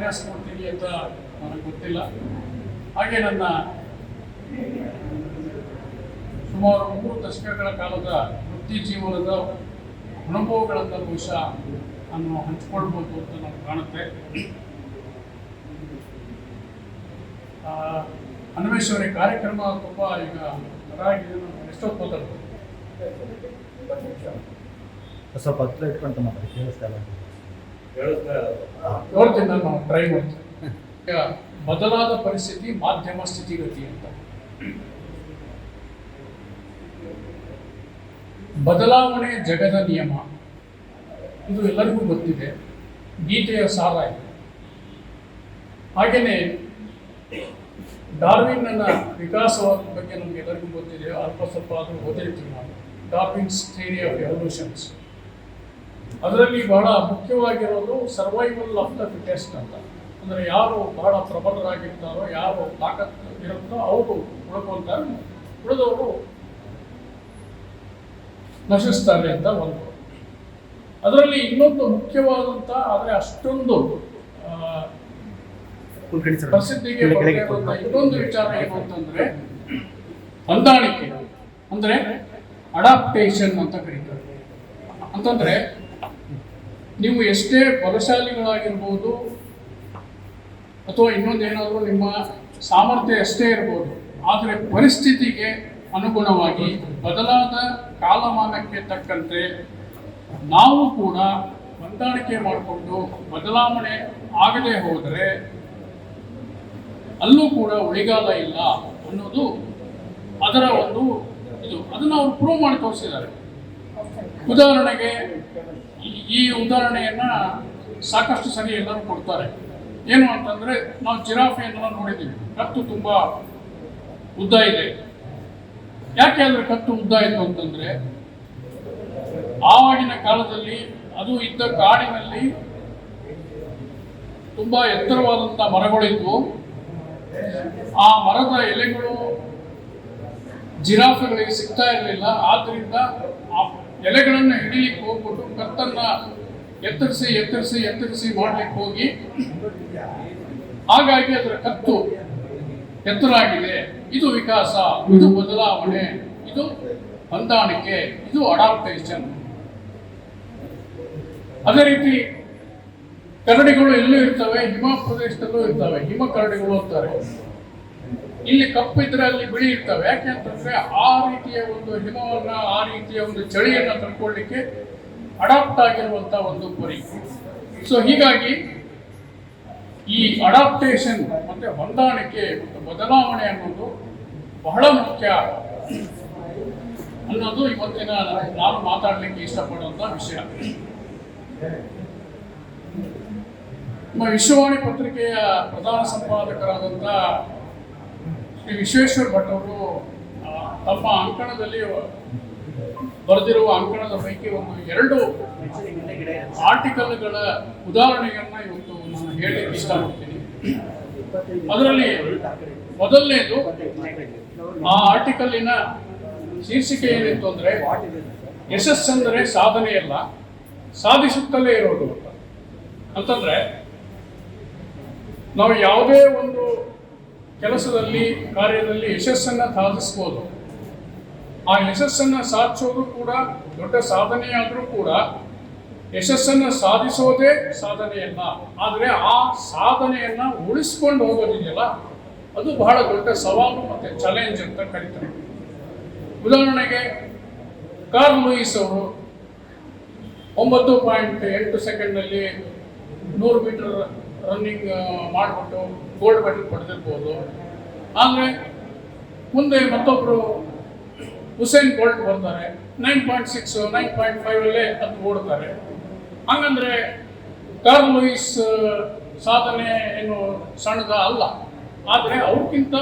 ಉಪನ್ಯಾಸ ಕೊಡ್ತೀನಿ ಅಂತ ನನಗೆ ಗೊತ್ತಿಲ್ಲ. ಹಾಗೆ ನನ್ನ ಸುಮಾರು 3 ದಶಕಗಳ ಕಾಲದ ವೃತ್ತಿ ಜೀವನದ ಅನುಭವಗಳನ್ನು ಬಹುಶಃ ನಾನು ಹಂಚಿಕೊಳ್ಬೋದು ಅಂತ ನನಗೆ ಕಾಣುತ್ತೆ. ಅನ್ವೇಷಣೆ ಕಾರ್ಯಕ್ರಮ ತುಂಬ ಈಗ ಅದಾಗಿದೆ. ಎಷ್ಟೊತ್ತು ಮಾತಾಡ್ಬೋದು, ಸ್ವಲ್ಪ ಹತ್ರ ಇಟ್ಕೊಂಡು ಮಾತಾಡಿ, ಕೇಳಿಸ್ತಾಯಿಲ್ಲ. ನೋಡ್ತೀನಿ, ನಾನು ಟ್ರೈ ಮಾಡ್ತೀನಿ. ಈಗ ಬದಲಾದ ಪರಿಸ್ಥಿತಿ ಮಾಧ್ಯಮ ಸ್ಥಿತಿಗತಿ ಅಂತ. ಬದಲಾವಣೆ ಜಗದ ನಿಯಮ, ಇದು ಎಲ್ಲರಿಗೂ ಗೊತ್ತಿದೆ, ಗೀತೆಯ ಸಾರ ಇದೆ. ಹಾಗೆಯೇ ಡಾರ್ವಿನ್ನ ವಿಕಾಸವಾದ ಬಗ್ಗೆ ನಮ್ಗೆ ಎಲ್ಲರಿಗೂ ಗೊತ್ತಿದೆ, ಅಲ್ಪ ಸ್ವಲ್ಪ ಆದರೂ ಓದಿರ್ತೀವಿ ನಾವು. ಡಾರ್ವಿನ್ಸ್ ಥಿಯರಿ ಆಫ್ ಎವಲ್ಯೂಷನ್ಸ್, ಅದರಲ್ಲಿ ಬಹಳ ಮುಖ್ಯವಾಗಿರೋದು ಸರ್ವೈವಲ್ ಆಫ್ ದ ಫಿಟೆಸ್ಟ್ ಅಂತ. ಅಂದರೆ ಯಾರು ಬಹಳ ಪ್ರಬಲರಾಗಿರ್ತಾರೋ, ಯಾರು ತಾಕತ್ತು ಇರುತ್ತೋ ಅವರು ಉಳ್ಕೊಳ್ತಾರೆ, ಉಳಿದವರು ನಶಿಸ್ತಾರೆ ಅಂತ ಒಂದು. ಅದರಲ್ಲಿ ಇನ್ನೊಂದು ಮುಖ್ಯವಾದಂಥ, ಆದರೆ ಅಷ್ಟೊಂದು ಪ್ರಸಿದ್ಧಿಗೆ ಬಂದಿರುವಂಥ ಇನ್ನೊಂದು ವಿಚಾರ ಏನು ಅಂತಂದ್ರೆ ಹೊಂದಾಣಿಕೆ, ಅಂದರೆ ಅಡಾಪ್ಟೇಷನ್ ಅಂತ ಕರೀತಾರೆ. ಅಂತಂದ್ರೆ ನೀವು ಎಷ್ಟೇ ಬಲಶಾಲಿಗಳಾಗಿರ್ಬೋದು ಅಥವಾ ಇನ್ನೊಂದೇನಾದರೂ ನಿಮ್ಮ ಸಾಮರ್ಥ್ಯ ಎಷ್ಟೇ ಇರ್ಬೋದು, ಆದರೆ ಪರಿಸ್ಥಿತಿಗೆ ಅನುಗುಣವಾಗಿ ಬದಲಾದ ಕಾಲಮಾನಕ್ಕೆ ತಕ್ಕಂತೆ ನಾವು ಕೂಡ ಹೊಂದಾಣಿಕೆ ಮಾಡಿಕೊಂಡು ಬದಲಾವಣೆ ಆಗದೆ ಹೋದರೆ ಅಲ್ಲೂ ಕೂಡ ಉಳಿಗಾಲ ಇಲ್ಲ ಅನ್ನೋದು ಅದರ ಒಂದು ಇದು. ಅದನ್ನು ಅವರು ಪ್ರೂವ್ ಮಾಡಿ ತೋರಿಸಿದ್ದಾರೆ. ಉದಾಹರಣೆಗೆ ಈ ಉದಾಹರಣೆಯನ್ನು ಸಾಕಷ್ಟು ಸರಿ ಎಲ್ಲರೂ ಕೊಡ್ತಾರೆ. ಏನು ಅಂತಂದರೆ, ನಾವು ಜಿರಾಫೆಯನ್ನು ನೋಡಿದ್ದೀವಿ, ಕತ್ತು ತುಂಬ ಉದ್ದ ಇದೆ. ಯಾಕೆ ಅದರ ಕತ್ತು ಉದ್ದ ಇತ್ತು ಅಂತಂದರೆ, ಆವಾಗಿನ ಕಾಲದಲ್ಲಿ ಅದು ಇದ್ದ ಕಾಡಿನಲ್ಲಿ ತುಂಬ ಎತ್ತರವಾದಂಥ ಮರಗಳಿದ್ವು. ಆ ಮರದ ಎಲೆಗಳು ಜಿರಾಫೆಗಳಿಗೆ ಸಿಗ್ತಾ ಇರಲಿಲ್ಲ. ಆದ್ದರಿಂದ ಆ ಎಲೆಗಳನ್ನು ಹಿಡಿಲಿಕ್ಕೆ ಹೋಗ್ಬಿಟ್ಟು ಕತ್ತನ್ನು ಎತ್ತರಿಸಿ ಎತ್ತರಿಸಿ ಎತ್ತರಿಸಿ ಮಾಡ್ಲಿಕ್ಕೆ ಹೋಗಿ, ಹಾಗಾಗಿ ಅದರ ಕತ್ತು ಎತ್ತರ ಆಗಿದೆ. ಇದು ವಿಕಾಸ, ಇದು ಬದಲಾವಣೆ, ಇದು ಹೊಂದಾಣಿಕೆ, ಇದು ಅಡಾಪ್ಟೇಷನ್. ಅದೇ ರೀತಿ ಕರಡಿಗಳು ಎಲ್ಲೂ ಇರ್ತವೆ, ಹಿಮ ಪ್ರದೇಶದಲ್ಲೂ ಇರ್ತವೆ, ಹಿಮ ಕರಡಿಗಳು ಅಂತಾರೆ. ಇಲ್ಲಿ ಕಪ್ಪು ಇದ್ರೆ ಅಲ್ಲಿ ಬಿಳಿ ಇರ್ತವೆ. ಯಾಕೆ ಅಂತಂದ್ರೆ ಆ ರೀತಿಯ ಒಂದು ಹಿಮವನ್ನ, ಆ ರೀತಿಯ ಒಂದು ಚಳಿಯನ್ನ ತಡ್ಕೊಳ್ಳಿಕ್ಕೆ ಅಡಾಪ್ಟ್ ಆಗಿರುವಂತ ಒಂದು ಪರಿ. ಸೊ ಹೀಗಾಗಿ ಈ ಅಡಾಪ್ಟೇಷನ್ ಮತ್ತೆ ಹೊಂದಾಣಿಕೆ ಮತ್ತು ಬದಲಾವಣೆ ಅನ್ನೋದು ಬಹಳ ಮುಖ್ಯ ಅನ್ನೋದು ಇವತ್ತಿನ ನಾನು ಮಾತಾಡಲಿಕ್ಕೆ ಇಷ್ಟಪಡುವಂತ ವಿಷಯ. ನಮ್ಮ ವಿಶ್ವವಾಣಿ ಪತ್ರಿಕೆಯ ಪ್ರಧಾನ ಸಂಪಾದಕರಾದಂಥ ಶ್ರೀ ವಿಶ್ವೇಶ್ವರ ಭಟ್ ಅವರು ತಮ್ಮ ಅಂಕಣದಲ್ಲಿ ಬರೆದಿರುವ ಅಂಕಣದ ಪೈಕಿ ಒಂದು 2 ಆರ್ಟಿಕಲ್ಗಳ ಉದಾಹರಣೆಗಳನ್ನ ಇವತ್ತು ನಾನು ಹೇಳಲಿಕ್ಕೆ ಇಷ್ಟಪಡ್ತೀನಿ. ಅದರಲ್ಲಿ ಮೊದಲನೇದು, ಆ ಆರ್ಟಿಕಲ್ಲಿನ ಶೀರ್ಷಿಕೆ ಏನಿತ್ತು ಅಂದರೆ, ಯಶಸ್ಸಂದರೆ ಸಾಧನೆಯಲ್ಲ, ಸಾಧಿಸುತ್ತಲೇ ಇರೋದು ಅಂತಂದ್ರೆ, ನಾವು ಯಾವುದೇ ಒಂದು ಕೆಲಸದಲ್ಲಿ, ಕಾರ್ಯದಲ್ಲಿ ಯಶಸ್ಸನ್ನು ಸಾಧಿಸ್ಬೋದು. ಆ ಯಶಸ್ಸನ್ನು ಸಾಧಿಸೋದು ಕೂಡ ದೊಡ್ಡ ಸಾಧನೆಯಾದರೂ ಕೂಡ ಯಶಸ್ಸನ್ನು ಸಾಧಿಸೋದೇ ಸಾಧನೆಯಲ್ಲ. ಆದರೆ ಆ ಸಾಧನೆಯನ್ನು ಉಳಿಸ್ಕೊಂಡು ಹೋಗೋದಿದೆಯಲ್ಲ, ಅದು ಬಹಳ ದೊಡ್ಡ ಸವಾಲು ಮತ್ತು ಚಾಲೆಂಜ್ ಅಂತ ಕರೀತಾರೆ. ಉದಾಹರಣೆಗೆ ಕಾರ್ಲ್ ಲೂಯಿಸ್ ಅವರು 9.8 ಸೆಕೆಂಡ್ನಲ್ಲಿ 100 ಮೀಟರ್ ರನ್ನಿಂಗ್ ಮಾಡಿಬಿಟ್ಟು ಗೋಲ್ಡ್ ಮೆಡಲ್ ಪಡೆದಿರ್ಬೋದು. ಆದರೆ ಮುಂದೆ ಮತ್ತೊಬ್ಬರು ಹುಸೇನ್ ಬೋಲ್ಟ್ ಬರ್ತಾರೆ, 9.6, 9.5 ಅದು ಓಡ್ತಾರೆ. ಹಂಗಂದ್ರೆ ಕಾರ್ಲ್ ಲೂಯಿಸ್ ಸಾಧನೆ ಏನು ಸಣ್ಣದ ಅಲ್ಲ. ಆದರೆ ಅವ್ರಿಗಿಂತ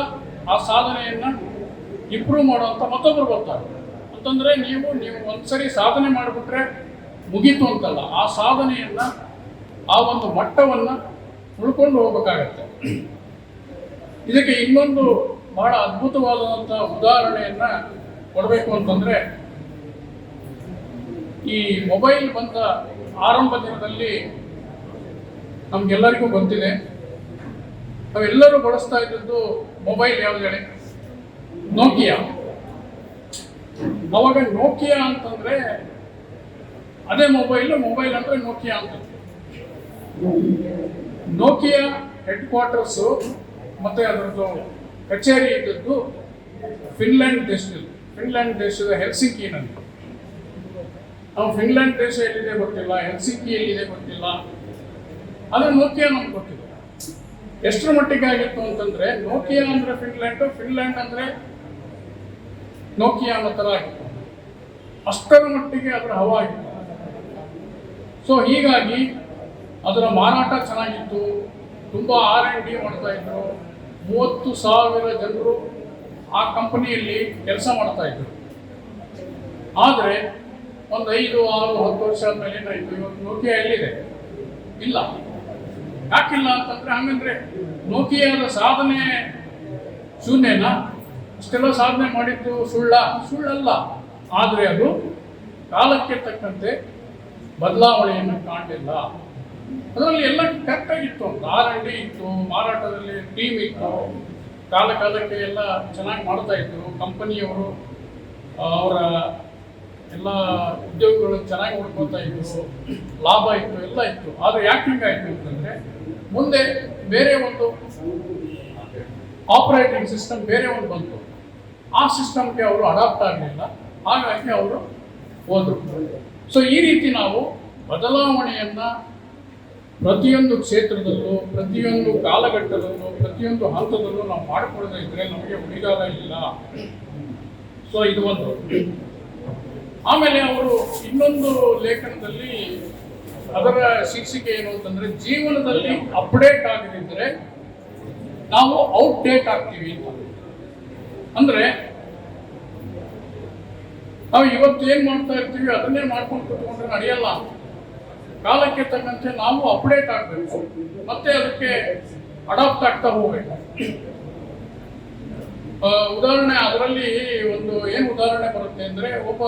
ಆ ಸಾಧನೆಯನ್ನು ಇಂಪ್ರೂವ್ ಮಾಡುವಂಥ ಮತ್ತೊಬ್ಬರು ಬರ್ತಾರೆ. ಅಂತಂದರೆ ನೀವು ಒಂದ್ಸರಿ ಸಾಧನೆ ಮಾಡಿಬಿಟ್ರೆ ಮುಗೀತು ಅಂತಲ್ಲ, ಆ ಸಾಧನೆಯನ್ನು, ಆ ಒಂದು ಮಟ್ಟವನ್ನು ಉಳ್ಕೊಂಡು ಹೋಗಬೇಕಾಗತ್ತೆ. ಇದಕ್ಕೆ ಇನ್ನೊಂದು ಬಹಳ ಅದ್ಭುತವಾದಂಥ ಉದಾಹರಣೆಯನ್ನು ಕೊಡಬೇಕು ಅಂತಂದರೆ, ಈ ಮೊಬೈಲ್ ಬಂದ ಆರಂಭ ದಿನದಲ್ಲಿ ನಮಗೆಲ್ಲರಿಗೂ ಗೊತ್ತಿದೆ, ನಾವೆಲ್ಲರೂ ಬಳಸ್ತಾ ಇದ್ದದ್ದು ಮೊಬೈಲ್ ಯಾವ್ದು ಹೇಳಿ? ನೋಕಿಯಾ. ಅವಾಗ ನೋಕಿಯಾ ಅಂತಂದ್ರೆ ಅದೇ ಮೊಬೈಲ್ ಅಂದ್ರೆ ನೋಕಿಯಾ ಅಂತ. ನೋಕಿಯಾ ಹೆಡ್ ಕ್ವಾರ್ಟರ್ಸು ಮತ್ತೆ ಅದರದ್ದು ಕಚೇರಿ ಇದ್ದದ್ದು ಫಿನ್ಲ್ಯಾಂಡ್ ದೇಶದ ಹೆಲ್ಸಿಂಕಿನಲ್ಲಿ. ನಾವು ಫಿನ್ಲ್ಯಾಂಡ್ ದೇಶ ಎಲ್ಲಿದೆ ಗೊತ್ತಿಲ್ಲ, ಹೆಲ್ಸಿಂಕಿ ಎಲ್ಲಿದೆ ಗೊತ್ತಿಲ್ಲ, ಆದರೆ ನೋಕಿಯಾ ನಮ್ಗೆ ಗೊತ್ತಿಲ್ಲ. ಎಷ್ಟರ ಮಟ್ಟಿಗೆ ಆಗಿತ್ತು ಅಂತಂದ್ರೆ ನೋಕಿಯಾ ಅಂದ್ರೆ ಫಿನ್ಲ್ಯಾಂಡ್ ಅಂದ್ರೆ ನೋಕಿಯಾ ಅನ್ನೋ ಥರ ಆಗಿತ್ತು. ಅಷ್ಟರ ಮಟ್ಟಿಗೆ ಅದರ ಹವಾ ಆಗಿತ್ತು. ಸೊ ಹೀಗಾಗಿ ಅದರ ಮಾರಾಟ ಚೆನ್ನಾಗಿತ್ತು. ತುಂಬ R&D ಮಾಡ್ತಾ ಇದ್ರು. 30,000 ಜನರು ಆ ಕಂಪನಿಯಲ್ಲಿ ಕೆಲಸ ಮಾಡ್ತಾ ಇದ್ರು. ಆದರೆ ಒಂದು 5, 6, 10 ವರ್ಷ ಆದ್ಮೇಲೆ ಏನಾಯಿತು? ಇವತ್ತು ನೋಕಿಯಾ ಎಲ್ಲಿದೆ? ಇಲ್ಲ. ಯಾಕಿಲ್ಲ ಅಂತಂದ್ರೆ ಹಂಗಂದ್ರೆ ನೋಕಿಯಾದ ಸಾಧನೆ ಶೂನ್ಯನಾ? ಅಷ್ಟೆಲ್ಲ ಸಾಧನೆ ಮಾಡಿದ್ದು ಸುಳ್ಳಲ್ಲ. ಆದರೆ ಅದು ಕಾಲಕ್ಕೆ ತಕ್ಕಂತೆ ಬದಲಾವಣೆಯನ್ನು ಕಾಣಲಿಲ್ಲ. ಅದರಲ್ಲಿ ಎಲ್ಲ ಕರೆಕ್ಟಾಗಿತ್ತು. R&D ಇತ್ತು, ಮಾರಾಟದಲ್ಲಿ ಟೀಮ್ ಇತ್ತು, ಕಾಲಕ್ಕೆ ಎಲ್ಲ ಚೆನ್ನಾಗಿ ಮಾಡ್ತಾ ಇದ್ರು. ಕಂಪನಿಯವರು ಅವರ ಎಲ್ಲ ಉದ್ಯೋಗಗಳು ಚೆನ್ನಾಗಿ ನೋಡ್ಕೊತಾ ಇದ್ರು, ಲಾಭ ಇತ್ತು, ಎಲ್ಲ ಇತ್ತು. ಆದರೆ ಯಾಕೆ ಹಿಂಗಾಯ್ತು ಅಂತಂದ್ರೆ ಮುಂದೆ ಬೇರೆ ಒಂದು ಆಪರೇಟಿಂಗ್ ಸಿಸ್ಟಮ್ ಬೇರೆ ಒಂದು ಬಂತು. ಆ ಸಿಸ್ಟಮ್ಗೆ ಅವರು ಅಡಾಪ್ಟ್ ಆಗಲಿಲ್ಲ, ಹಾಗಾಗಿ ಅವರು ಹೋದರು. ಸೊ ಈ ರೀತಿ ನಾವು ಬದಲಾವಣೆಯನ್ನ ಪ್ರತಿಯೊಂದು ಕ್ಷೇತ್ರದಲ್ಲೂ, ಪ್ರತಿಯೊಂದು ಕಾಲಘಟ್ಟದಲ್ಲೂ, ಪ್ರತಿಯೊಂದು ಹಂತದಲ್ಲೂ ನಾವು ಮಾಡಿಕೊಳ್ಳದೇ ಇದ್ರೆ ನಮಗೆ ಉಳಿಗಾಲ ಇಲ್ಲ. ಸೊ ಇದು ಒಂದು. ಆಮೇಲೆ ಅವರು ಇನ್ನೊಂದು ಲೇಖನದಲ್ಲಿ ಅದರ ಶೀರ್ಷಿಕೆ ಏನು ಅಂತಂದ್ರೆ ಜೀವನದಲ್ಲಿ ಅಪ್ಡೇಟ್ ಆಗದಿದ್ರೆ ನಾವು ಔಟ್ಡೇಟ್ ಆಗ್ತೀವಿ ಅಂತ. ಅಂದ್ರೆ ನಾವು ಇವತ್ತು ಏನ್ ಮಾಡ್ತಾ ಇರ್ತೀವಿ ಅದನ್ನೇ ಮಾಡ್ಕೊಂಡು ಕೂತ್ಕೊಂಡ್ರೆ ನಡೆಯಲ್ಲ. ಕಾಲಕ್ಕೆ ತಕ್ಕಂತೆ ನಾವು ಅಪ್ಡೇಟ್ ಆಗಬೇಕು, ಮತ್ತೆ ಅದಕ್ಕೆ ಅಡಾಪ್ಟ್ ಆಗ್ತಾ ಹೋಗ್ಬೇಕು. ಉದಾಹರಣೆ ಅದರಲ್ಲಿ ಒಂದು ಏನು ಉದಾಹರಣೆ ಬರುತ್ತೆ ಅಂದ್ರೆ ಒಬ್ಬ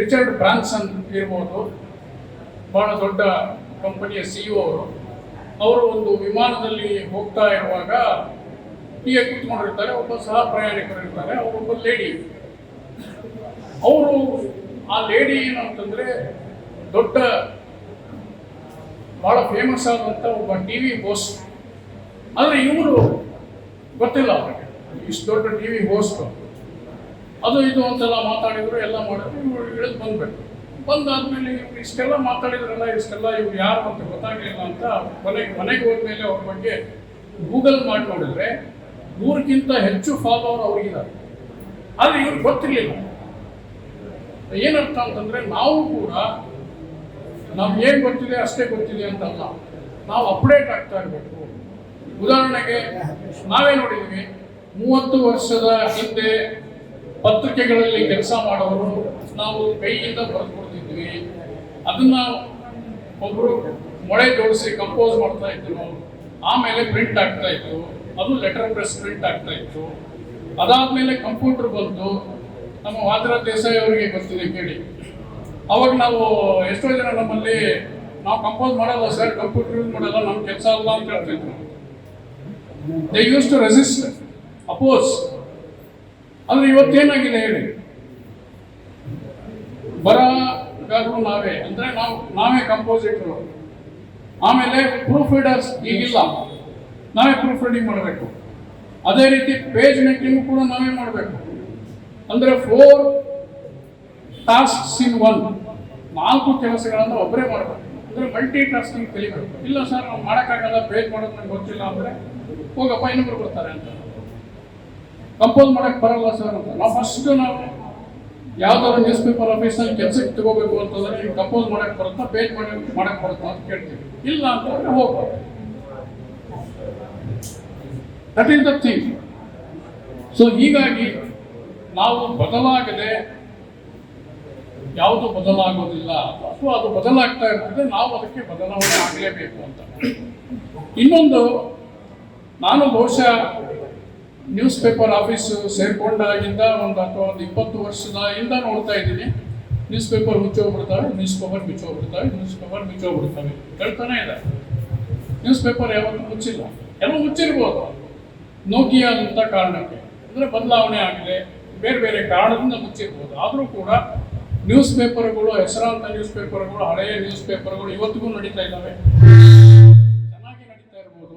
ರಿಚರ್ಡ್ ಬ್ರಾನ್ಸನ್ ಇರ್ಬೋದು, ಬಹಳ ದೊಡ್ಡ ಕಂಪನಿಯ CEO ಅವರು ಒಂದು ವಿಮಾನದಲ್ಲಿ ಹೋಗ್ತಾ ಇರುವಾಗ ಹೀಗೆ ಕೂತ್ಕೊಂಡಿರ್ತಾರೆ. ಒಬ್ಬ ಸಹ ಪ್ರಯಾಣಿಕರು ಇರ್ತಾರೆ, ಅವರೊಬ್ಬ ಲೇಡಿ. ಅವರು ಆ ಲೇಡಿ ಏನು ಅಂತಂದ್ರೆ ದೊಡ್ಡ ಬಹಳ ಫೇಮಸ್ ಆದಂತ ಒಬ್ಬ TV ಹೋಸ್ಟ್. ಆದರೆ ಇವರು ಗೊತ್ತಿಲ್ಲ ಅವರಿಗೆ ಇಷ್ಟು ದೊಡ್ಡ TV ಹೋಸ್ಟ್. ಅದು ಇದು ಅಂತೆಲ್ಲ ಮಾತಾಡಿದ್ರು, ಎಲ್ಲ ಮಾಡಿದ್ರು. ಇವರು ಇಳಿದು ಬಂದ್ಬೇಕು. ಬಂದಾದ್ಮೇಲೆ ಇವ್ರು ಇಷ್ಟೆಲ್ಲ ಮಾತಾಡಿದ್ರಲ್ಲ, ಇವ್ರು ಯಾರು ಅಂತ ಗೊತ್ತಾಗಲಿಲ್ಲ ಅಂತ ಮನೆಗೆ ಹೋದ್ಮೇಲೆ ಅವ್ರ ಬಗ್ಗೆ ಗೂಗಲ್ ಮಾಡಿ ನೋಡಿದ್ರೆ 100ಕ್ಕಿಂತ ಹೆಚ್ಚು ಫಾಲೋವರ್ ಅವ್ರಿಗಿದ್ದಾರೆ. ಆದರೆ ಇವ್ರಿಗೆ ಗೊತ್ತಿರಲಿಲ್ಲ. ಏನರ್ಥ ಅಂತಂದ್ರೆ ನಾವು ಕೂಡ ನಮ್ಗೆ ಏನು ಗೊತ್ತಿದೆ ಅಷ್ಟೇ ಗೊತ್ತಿದೆ ಅಂತಲ್ಲ, ನಾವು ಅಪ್ಡೇಟ್ ಆಗ್ತಾ ಇರಬೇಕು. ಉದಾಹರಣೆಗೆ ನಾವೇ ನೋಡಿದ್ವಿ, 30 ವರ್ಷದ ಹಿಂದೆ ಪತ್ರಿಕೆಗಳಲ್ಲಿ ಕೆಲಸ ಮಾಡೋರು ನಾವು ಕೈಯಿಂದ ಬರೆದುಕೊಡ್ತಿದ್ವಿ. ಅದನ್ನ ಒಬ್ರು ಮೊಳೆ ಜೋಡಿಸಿ ಕಂಪೋಸ್ ಮಾಡ್ತಾ ಇದ್ರು. ಆಮೇಲೆ ಪ್ರಿಂಟ್ ಆಗ್ತಾ ಇತ್ತು, ಅದು ಲೆಟರ್ ಪ್ರೆಸ್ ಪ್ರಿಂಟ್ ಆಗ್ತಾ ಇತ್ತು. ಅದಾದ್ಮೇಲೆ ಕಂಪ್ಯೂಟರ್ ಬಂತು. ನಮ್ಮ ವಾದ್ರಾ ದೇಸಾಯಿ ಅವರಿಗೆ ಗೊತ್ತಿದೆ ಕೇಳಿ. ಅವಾಗ ನಾವು ಎಷ್ಟೋ ಜನ ನಮ್ಮಲ್ಲಿ ನಾವು ಕಂಪೋಸ್ ಮಾಡಲ್ಲ ಸರ್, ಕಂಪ್ಯೂಟರ್ ಯೂಸ್ ಮಾಡಲ್ಲ, ನಮ್ಮ ಕೆಲಸ ಅಲ್ಲ ಅಂತ ಹೇಳ್ತಿದ್ರು. They used to resist, oppose. ಅಂದ್ರೆ ಇವತ್ತೇನಾಗಿದೆ ಹೇಳಿ, ಬರಗಾರರು ನಾವೇ, ಅಂದ್ರೆ ನಾವೇ ಕಂಪೋಸಿಟರು. ಆಮೇಲೆ ಪ್ರೂಫ್ ರೀಡರ್ಸ್ ಈಗಿಲ್ಲ, ನಾವೇ ಪ್ರೂಫ್ ರೀಡಿಂಗ್ ಮಾಡಬೇಕು. ಅದೇ ರೀತಿ ಪೇಜ್ ಮೇಕಿಂಗ್ ಕೂಡ ನಾವೇ ಮಾಡಬೇಕು. ಅಂದ್ರೆ 4 ಟಾಸ್ಕ್ಸ್ ಇನ್ 1, 4 ಕೆಲಸಗಳನ್ನು ಒಬ್ಬರೇ ಮಾಡಬೇಕು. ಅಂದ್ರೆ ಮಲ್ಟಿ ಟಾಸ್ಕಿಂಗ್ ಕಲಿಬೇಕು. ಇಲ್ಲ ಸರ್ ನಾವು ಮಾಡೋಕ್ಕಾಗಲ್ಲ, ಪೇಜ್ ಮಾಡೋದು ನಂಗೆ ಗೊತ್ತಿಲ್ಲ ಅಂದ್ರೆ ಹೋಗಪ್ಪ ಇನ್ನೊಬ್ರು ಬರ್ತಾರೆ ಅಂತ. ಕಂಪೋಸ್ ಮಾಡಕ್ ಬರಲ್ಲ ಸರ್ ಅಂತ ನಾವು ಫಸ್ಟ್ ನಾವು ಯಾವ್ದಾದ್ರು ನ್ಯೂಸ್ ಪೇಪರ್ ಆಫೀಸ್ನಲ್ಲಿ ಕೆಲಸಕ್ಕೆ ತಗೋಬೇಕು ಅಂತಂದ್ರೆ ನೀವು ಕಂಪೋಸ್ ಮಾಡಕ್ ಬರುತ್ತಾ, ಪೇಜ್ ಮಾಡಕ್ ಬರುತ್ತಾ ಅಂತ ಕೇಳ್ತೀವಿ. ಇಲ್ಲ ಅಂತಂದ್ರೆ ಹೋಗ್ಬಾರ್ದು. That is the thing. So ಹೀಗಾಗಿ ನಾವು ಬದಲಾಗದೆ ಯಾವುದು ಬದಲಾಗೋದಿಲ್ಲ, ಅಥವಾ ಅದು ಬದಲಾಗ್ತಾ ಇರ್ತದೆ, ನಾವು ಅದಕ್ಕೆ ಬದಲಾವಣೆ ಆಗಲೇಬೇಕು ಅಂತ. ಇನ್ನೊಂದು, ನಾನು ಬಹುಶಃ ನ್ಯೂಸ್ ಪೇಪರ್ ಆಫೀಸ್ ಸೇರ್ಕೊಂಡಾಗಿಂದ ಒಂದು 20 ವರ್ಷದಿಂದ ನೋಡ್ತಾ ಇದ್ದೀನಿ. ನ್ಯೂಸ್ ಪೇಪರ್ ಮುಚ್ಚೋಗ್ಬಿಡ್ತವೆ, ನ್ಯೂಸ್ ಪೇಪರ್ ಮುಚ್ಚೋಗ್ಬಿಡ್ತವೆ ಹೇಳ್ತಾನೆ ಇದೆ. ನ್ಯೂಸ್ ಪೇಪರ್ ಯಾವತ್ತೂ ಮುಚ್ಚಿಲ್ಲ. ಕೆಲವು ಮುಚ್ಚಿರ್ಬೋದು ನೋಕಿಯಾದಂಥ ಕಾರಣಕ್ಕೆ, ಅಂದರೆ ಬದಲಾವಣೆ ಆಗಿದೆ, ಬೇರೆ ಬೇರೆ ಕಾರಣದಿಂದ ಮುಚ್ಚಿರ್ಬೋದು. ಆದರೂ ಕೂಡ ನ್ಯೂಸ್ ಪೇಪರ್ಗಳು, ಹೆಸರಾಂತ ನ್ಯೂಸ್ ಪೇಪರ್ಗಳು, ಹಳೆಯ ನ್ಯೂಸ್ ಪೇಪರ್ಗಳು ಇವತ್ತಿಗೂ ನಡೀತಾ ಇದ್ದಾವೆ, ಚೆನ್ನಾಗಿ ನಡೀತಾ ಇರ್ಬೋದು.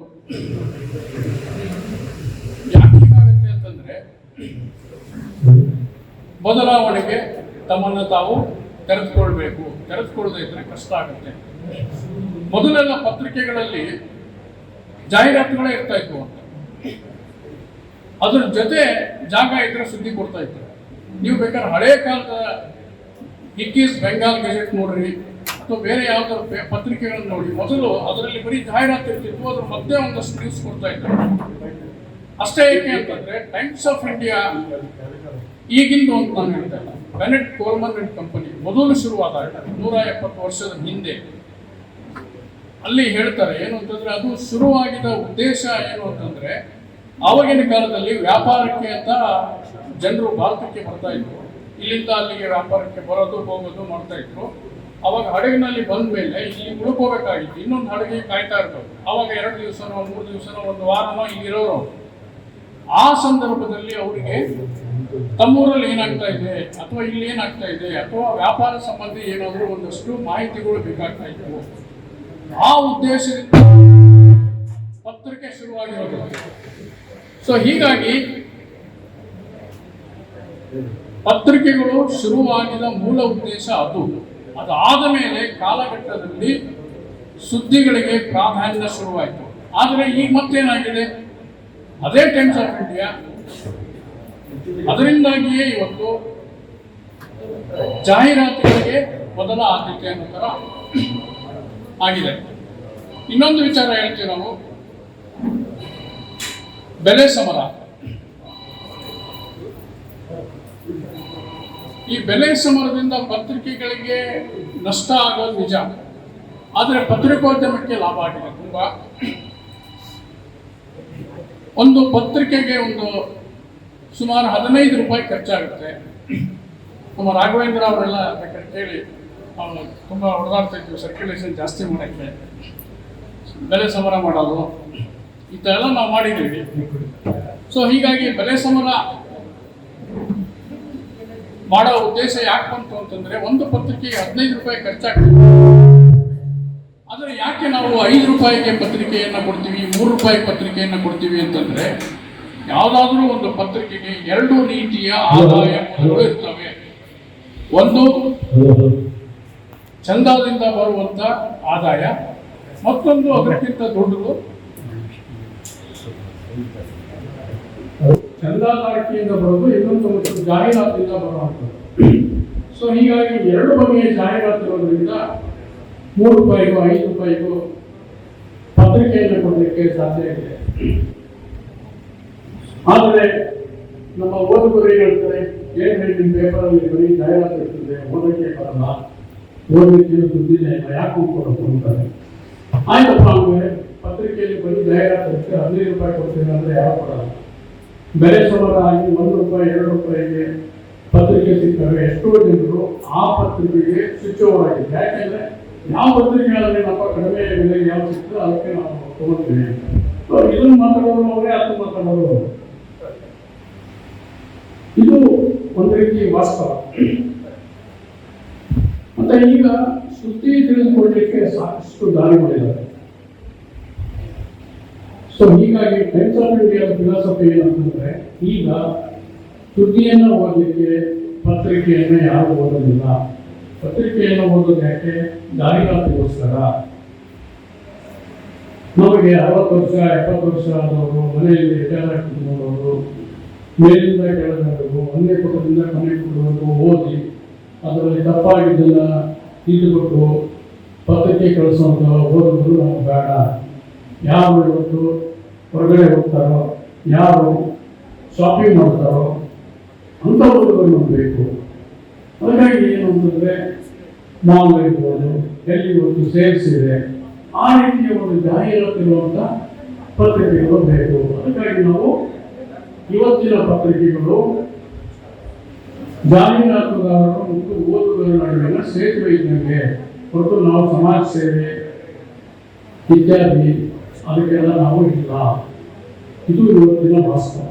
ಯಾಕೆ ಹೀಗಾಗುತ್ತೆ ಅಂತಂದ್ರೆ ಬದಲಾವಣೆಗೆ ತಮ್ಮನ್ನು ತಾವು ತೆರೆದುಕೊಳ್ಬೇಕು. ತೆರೆದುಕೊಳ್ಳದೇ ಇದ್ರೆ ಕಷ್ಟ ಆಗುತ್ತೆ. ಮೊದಲೆಲ್ಲ ಪತ್ರಿಕೆಗಳಲ್ಲಿ ಜಾಹೀರಾತುಗಳೇ ಇರ್ತಾ ಇದ್ವು ಅಂತ, ಅದ್ರ ಜೊತೆ ಜಾಗ ಇದ್ರೆ ಸುದ್ದಿ ಕೊಡ್ತಾ ಇದ್ರು. ನೀವು ಬೇಕಾದ್ರೆ ಹಳೆ ಕಾಲದ ಹಿಕ್ಕೀಸ್ ಬೆಂಗಾಲ್ ಗೆಜೆಟ್ ನೋಡ್ರಿ ಅಥವಾ ಬೇರೆ ಯಾವ್ದಾದ್ರು ಪತ್ರಿಕೆಗಳನ್ನು ನೋಡಿ, ಮೊದಲು ಅದರಲ್ಲಿ ಬರೀ ಜಾಹೀರಾತು ಇರ್ತಿದ್ವು, ಅದ್ರ ಮಧ್ಯೆ ಒಂದಷ್ಟು ನ್ಯೂಸ್ ಕೊಡ್ತಾ ಇದ್ರು. ಅಷ್ಟೇ. ಏಕೆ ಅಂತಂದ್ರೆ ಟೈಮ್ಸ್ ಆಫ್ ಇಂಡಿಯಾ ಈಗಿಂದು ಅಂತ ನಾನು ಹೇಳ್ತಾ ಇಲ್ಲ, ಬೆನೆಟ್ ಕೋಲ್ಮನ್ ಅಂಡ್ ಕಂಪನಿ ಮೊದಲು ಶುರುವಾದಾಗ 170 ವರ್ಷದ ಹಿಂದೆ ಅಲ್ಲಿ ಹೇಳ್ತಾರೆ ಏನು ಅಂತಂದ್ರೆ, ಅದು ಶುರುವಾಗಿದ್ದ ಉದ್ದೇಶ ಏನು ಅಂತಂದ್ರೆ, ಆವಾಗಿನ ಕಾಲದಲ್ಲಿ ವ್ಯಾಪಾರಕ್ಕೆ ಅಂತ ಜನರು ಭಾರತಕ್ಕೆ ಬರ್ತಾ ಇದ್ರು, ಇಲ್ಲಿಂದ ಅಲ್ಲಿಗೆ ವ್ಯಾಪಾರಕ್ಕೆ ಬರೋದು ಹೋಗೋದು ಮಾಡ್ತಾ ಇದ್ರು. ಅವಾಗ ಹಡಗಿನಲ್ಲಿ ಬಂದ ಮೇಲೆ ಇಲ್ಲಿ ಉಳ್ಕೋಬೇಕಾಗಿತ್ತು, ಇನ್ನೊಂದು ಹಡಗಿಗೆ ಕಾಯ್ತಾ ಇರ್ಬೇಕು. ಅವಾಗ 2 ದಿವಸನೋ 3 ದಿವಸನೋ 1 ವಾರನೋ ಇಲ್ಲಿರೋರು. ಆ ಸಂದರ್ಭದಲ್ಲಿ ಅವರಿಗೆ ತಮ್ಮೂರಲ್ಲಿ ಏನಾಗ್ತಾ ಇದೆ ಅಥವಾ ಇಲ್ಲಿ ಏನಾಗ್ತಾ ಇದೆ ಅಥವಾ ವ್ಯಾಪಾರ ಸಂಬಂಧಿ ಏನಾದರೂ ಒಂದಷ್ಟು ಮಾಹಿತಿಗಳು ಬೇಕಾಗ್ತಾ ಇತ್ತು. ಆ ಉದ್ದೇಶದಿಂದ ಪತ್ರಿಕೆ ಶುರುವಾಗಿರೋದು. ಸೊ ಹೀಗಾಗಿ ಪತ್ರಿಕೆಗಳು ಶುರುವಾಗಿದ ಮೂಲ ಉದ್ದೇಶ ಅದು. ಅದಾದ ಮೇಲೆ ಕಾಲಘಟ್ಟದಲ್ಲಿ ಸುದ್ದಿಗಳಿಗೆ ಪ್ರಾಧಾನ್ಯ ಶುರುವಾಯಿತು. ಆದರೆ ಈಗ ಮತ್ತೇನಾಗಿದೆ, ಅದೇ ಟೈಮ್ಸ್ ಆಫ್ ಇಂಡಿಯಾ, ಅದರಿಂದಾಗಿಯೇ ಇವತ್ತು ಜಾಹೀರಾತುಗಳಿಗೆ ಮೊದಲ ಆದ್ಯತೆ ಅನ್ನೋ ಥರ ಆಗಿದೆ. ಇನ್ನೊಂದು ವಿಚಾರ ಹೇಳ್ತೀವಿ ನಾವು, ಬೆಲೆ ಸಮರ. ಈ ಬೆಲೆ ಸಮರದಿಂದ ಪತ್ರಿಕೆಗಳಿಗೆ ನಷ್ಟ ಆಗೋದು ನಿಜ, ಆದರೆ ಪತ್ರಿಕೋದ್ಯಮಕ್ಕೆ ಲಾಭ ಆಗಿದೆ ತುಂಬಾ. ಒಂದು ಪತ್ರಿಕೆಗೆ ಸುಮಾರು 15 ರೂಪಾಯಿ ಖರ್ಚಾಗುತ್ತೆ. ನಮ್ಮ ರಾಘವೇಂದ್ರ ಅವರೆಲ್ಲ ಕೇಳಿ ತುಂಬ ಹೊಡೆದಾಡ್ತಾ ಇದ್ವಿ, ಸರ್ಕ್ಯುಲೇಷನ್ ಜಾಸ್ತಿ ಮಾಡೋಕ್ಕೆ, ಬೆಲೆ ಸಮರ ಮಾಡೋದು, ಇದೆಲ್ಲ ನಾವು ಮಾಡಿದ್ದೀವಿ. ಸೊ ಹೀಗಾಗಿ ಬೆಲೆ ಸಮರ ಮಾಡೋ ಉದ್ದೇಶ ಯಾಕೆ ಬಂತು ಅಂತಂದ್ರೆ, ಒಂದು ಪತ್ರಿಕೆಗೆ 15 ರೂಪಾಯಿ ಖರ್ಚಾಗ್ತದೆ. ಆದರೆ ಯಾಕೆ ನಾವು 5 ರೂಪಾಯಿಗೆ ಪತ್ರಿಕೆಯನ್ನು ಕೊಡ್ತೀವಿ, 3 ರೂಪಾಯಿ ಪತ್ರಿಕೆಯನ್ನು ಕೊಡ್ತೀವಿ ಅಂತಂದ್ರೆ, ಯಾವುದಾದ್ರೂ ಒಂದು ಪತ್ರಿಕೆಗೆ 2 ರೀತಿಯ ಆದಾಯ ಮೂಲಗಳು ಇರ್ತವೆ. ಒಂದು ಚಂದಾದಿಂದ ಬರುವಂತ ಆದಾಯ, ಮತ್ತೊಂದು ಅದಕ್ಕಿಂತ ದೊಡ್ಡದು ಚಂದಾದಾರಿಕೆಯಿಂದ ಬರೋದು, ಇನ್ನೊಂದು ಜಾಹೀರಾತಿನಿಂದ ಬರುವಂಥದ್ದು. ಸೊ ಹೀಗಾಗಿ 2 ಬಗೆಯ ಜಾಹೀರಾತು ಇರೋದ್ರಿಂದ 3 ರೂಪಾಯಿಗೂ 5 ರೂಪಾಯಿಗೂ ಪತ್ರಿಕೆಯನ್ನು ಕೊಡಲಿಕ್ಕೆ ಸಾಧ್ಯ ಇದೆ. ಆದರೆ ನಮ್ಮ ಓದುಗರು ಹೇಳ್ತಾರೆ, ಏನು ನಿಮ್ಮ ಪೇಪರಲ್ಲಿ ಬರೀ ಜಾಹೀರಾತು ಇರ್ತದೆ, ಓದಕ್ಕೆ ಬರಲ್ಲ, ಓದಲಿಕ್ಕೆ ಸುದ್ದಿನೇ ಇಲ್ಲ, ಯಾಕೆ ಕೊಡೋದು ಅಂತಾರೆ. ಆಯ್ತಪ್ಪ, ಅಂದರೆ ಪತ್ರಿಕೆಯಲ್ಲಿ ಬರೀ ಜಾಹೀರಾತು ಇರುತ್ತೆ, 15 ರೂಪಾಯಿ ಕೊಡ್ತೀನಿ ಅಂದರೆ ಯಾರು ಕೊಡಲ್ಲ. ಬೆಲೆ ಸಮರ ಆಗಿ 1 ರೂಪಾಯಿ 2 ರೂಪಾಯಿಗೆ ಪತ್ರಿಕೆ ಸಿಗ್ತವೆ. ಎಷ್ಟೋ ಜನರು ಆ ಪತ್ರಿಕೆಗೆ ಸ್ವಿಚ್ ಓವರ್ ಆಗಿದೆ. ಯಾಕೆಂದ್ರೆ ಯಾವ ಪತ್ರಿಕೆಗಳಲ್ಲಿ ನಮ್ಮ ಕಡಿಮೆ ಬೆಲೆಗೆ ಯಾವ ಸಿಗ್ತದೆ ಅದಕ್ಕೆ ನಾವು ತಗೊಳ್ತೀವಿ. ಇದನ್ನು ಮಾತಾಡೋದು ಅವರೇ, ಅದು ಮಾತಾಡೋದು, ಇದು ಒಂದು ರೀತಿ ವಾಸ್ತವ. ಮತ್ತೆ ಈಗ ಸುದ್ದಿ ತಿಳಿದುಕೊಳ್ಳಲಿಕ್ಕೆ ಸಾಕಷ್ಟು ದಾರಿಗಳಿದ್ದಾವೆ. ಸೊ ಹೀಗಾಗಿ ಟೈಮ್ಸ್ ಆಫ್ ಇಂಡಿಯಾದ ಫಿಲಾಸಫಿ ಏನಂತಂದ್ರೆ, ಈಗ ಸುದ್ದಿಯನ್ನು ಓದಲಿಕ್ಕೆ ಪತ್ರಿಕೆಯನ್ನು ಯಾರು ಓದೋದಿಲ್ಲ. ಪತ್ರಿಕೆಯನ್ನು ಓದೋದು ಯಾಕೆ? ಜಾಹೀರಾತಿಗೋಸ್ಕರ. ನಮಗೆ 60 ವರ್ಷ 70 ವರ್ಷ ಆದವರು, ಮನೆಯಲ್ಲಿ ರಿಟೈರ್ ಕುಟುಂಬದವರು, ಮೇಲಿಂದ ಕೆಳಗಡೆಗೂ ಒಂದೇ ಕುಟುಂಬದಿಂದ ಮನೆ ಕುಟುಂಬದವರೆಗೂ ಓದಿ ಅದರಲ್ಲಿ ತಪ್ಪಾಗಿದ್ದನ್ನು ತಿದ್ದುಕೊಟ್ಟು ಪತ್ರಿಕೆ ಕಳಿಸುವಂಥ ಓದೋದು ನಮಗೆ ಬೇಡ. ಯಾರು ಇವತ್ತು ಹೊರಗಡೆ ಹೋಗ್ತಾರೋ, ಯಾರು ಶಾಪಿಂಗ್ ಮಾಡ್ತಾರೋ ಅಂಥ ಓದುಗರು ನಮ್ಗೆ ಬೇಕು. ಹಾಗಾಗಿ ಏನು ಅಂತಂದರೆ, ಮಾಲ್ ಇರ್ಬೋದು, ಎಲ್ಲಿ ಇವತ್ತು ಸೇಲ್ಸ್ ಇದೆ, ಆ ರೀತಿಯ ಒಂದು ಜಾಹೀರಾತು ಇರುವಂಥ ಪತ್ರಿಕೆಗಳು ಬೇಕು. ಅದಕ್ಕಾಗಿ ನಾವು ಇವತ್ತಿನ ಪತ್ರಿಕೆಗಳು ಜಾಹೀರಾತುದಾರರು ಮತ್ತು ಓದುಗರ ನಡುವಿನ ಸೇತುವೆ ಇದ್ದಂಗೆ ಹೊರತು ನಾವು ಸಮಾಜ ಸೇವೆ ಇತ್ಯಾದಿ ಅದಕ್ಕೆಲ್ಲ ನಾವು ಇಲ್ಲ. ಇದು ಇವತ್ತಿನ ವಾಸ್ತವ.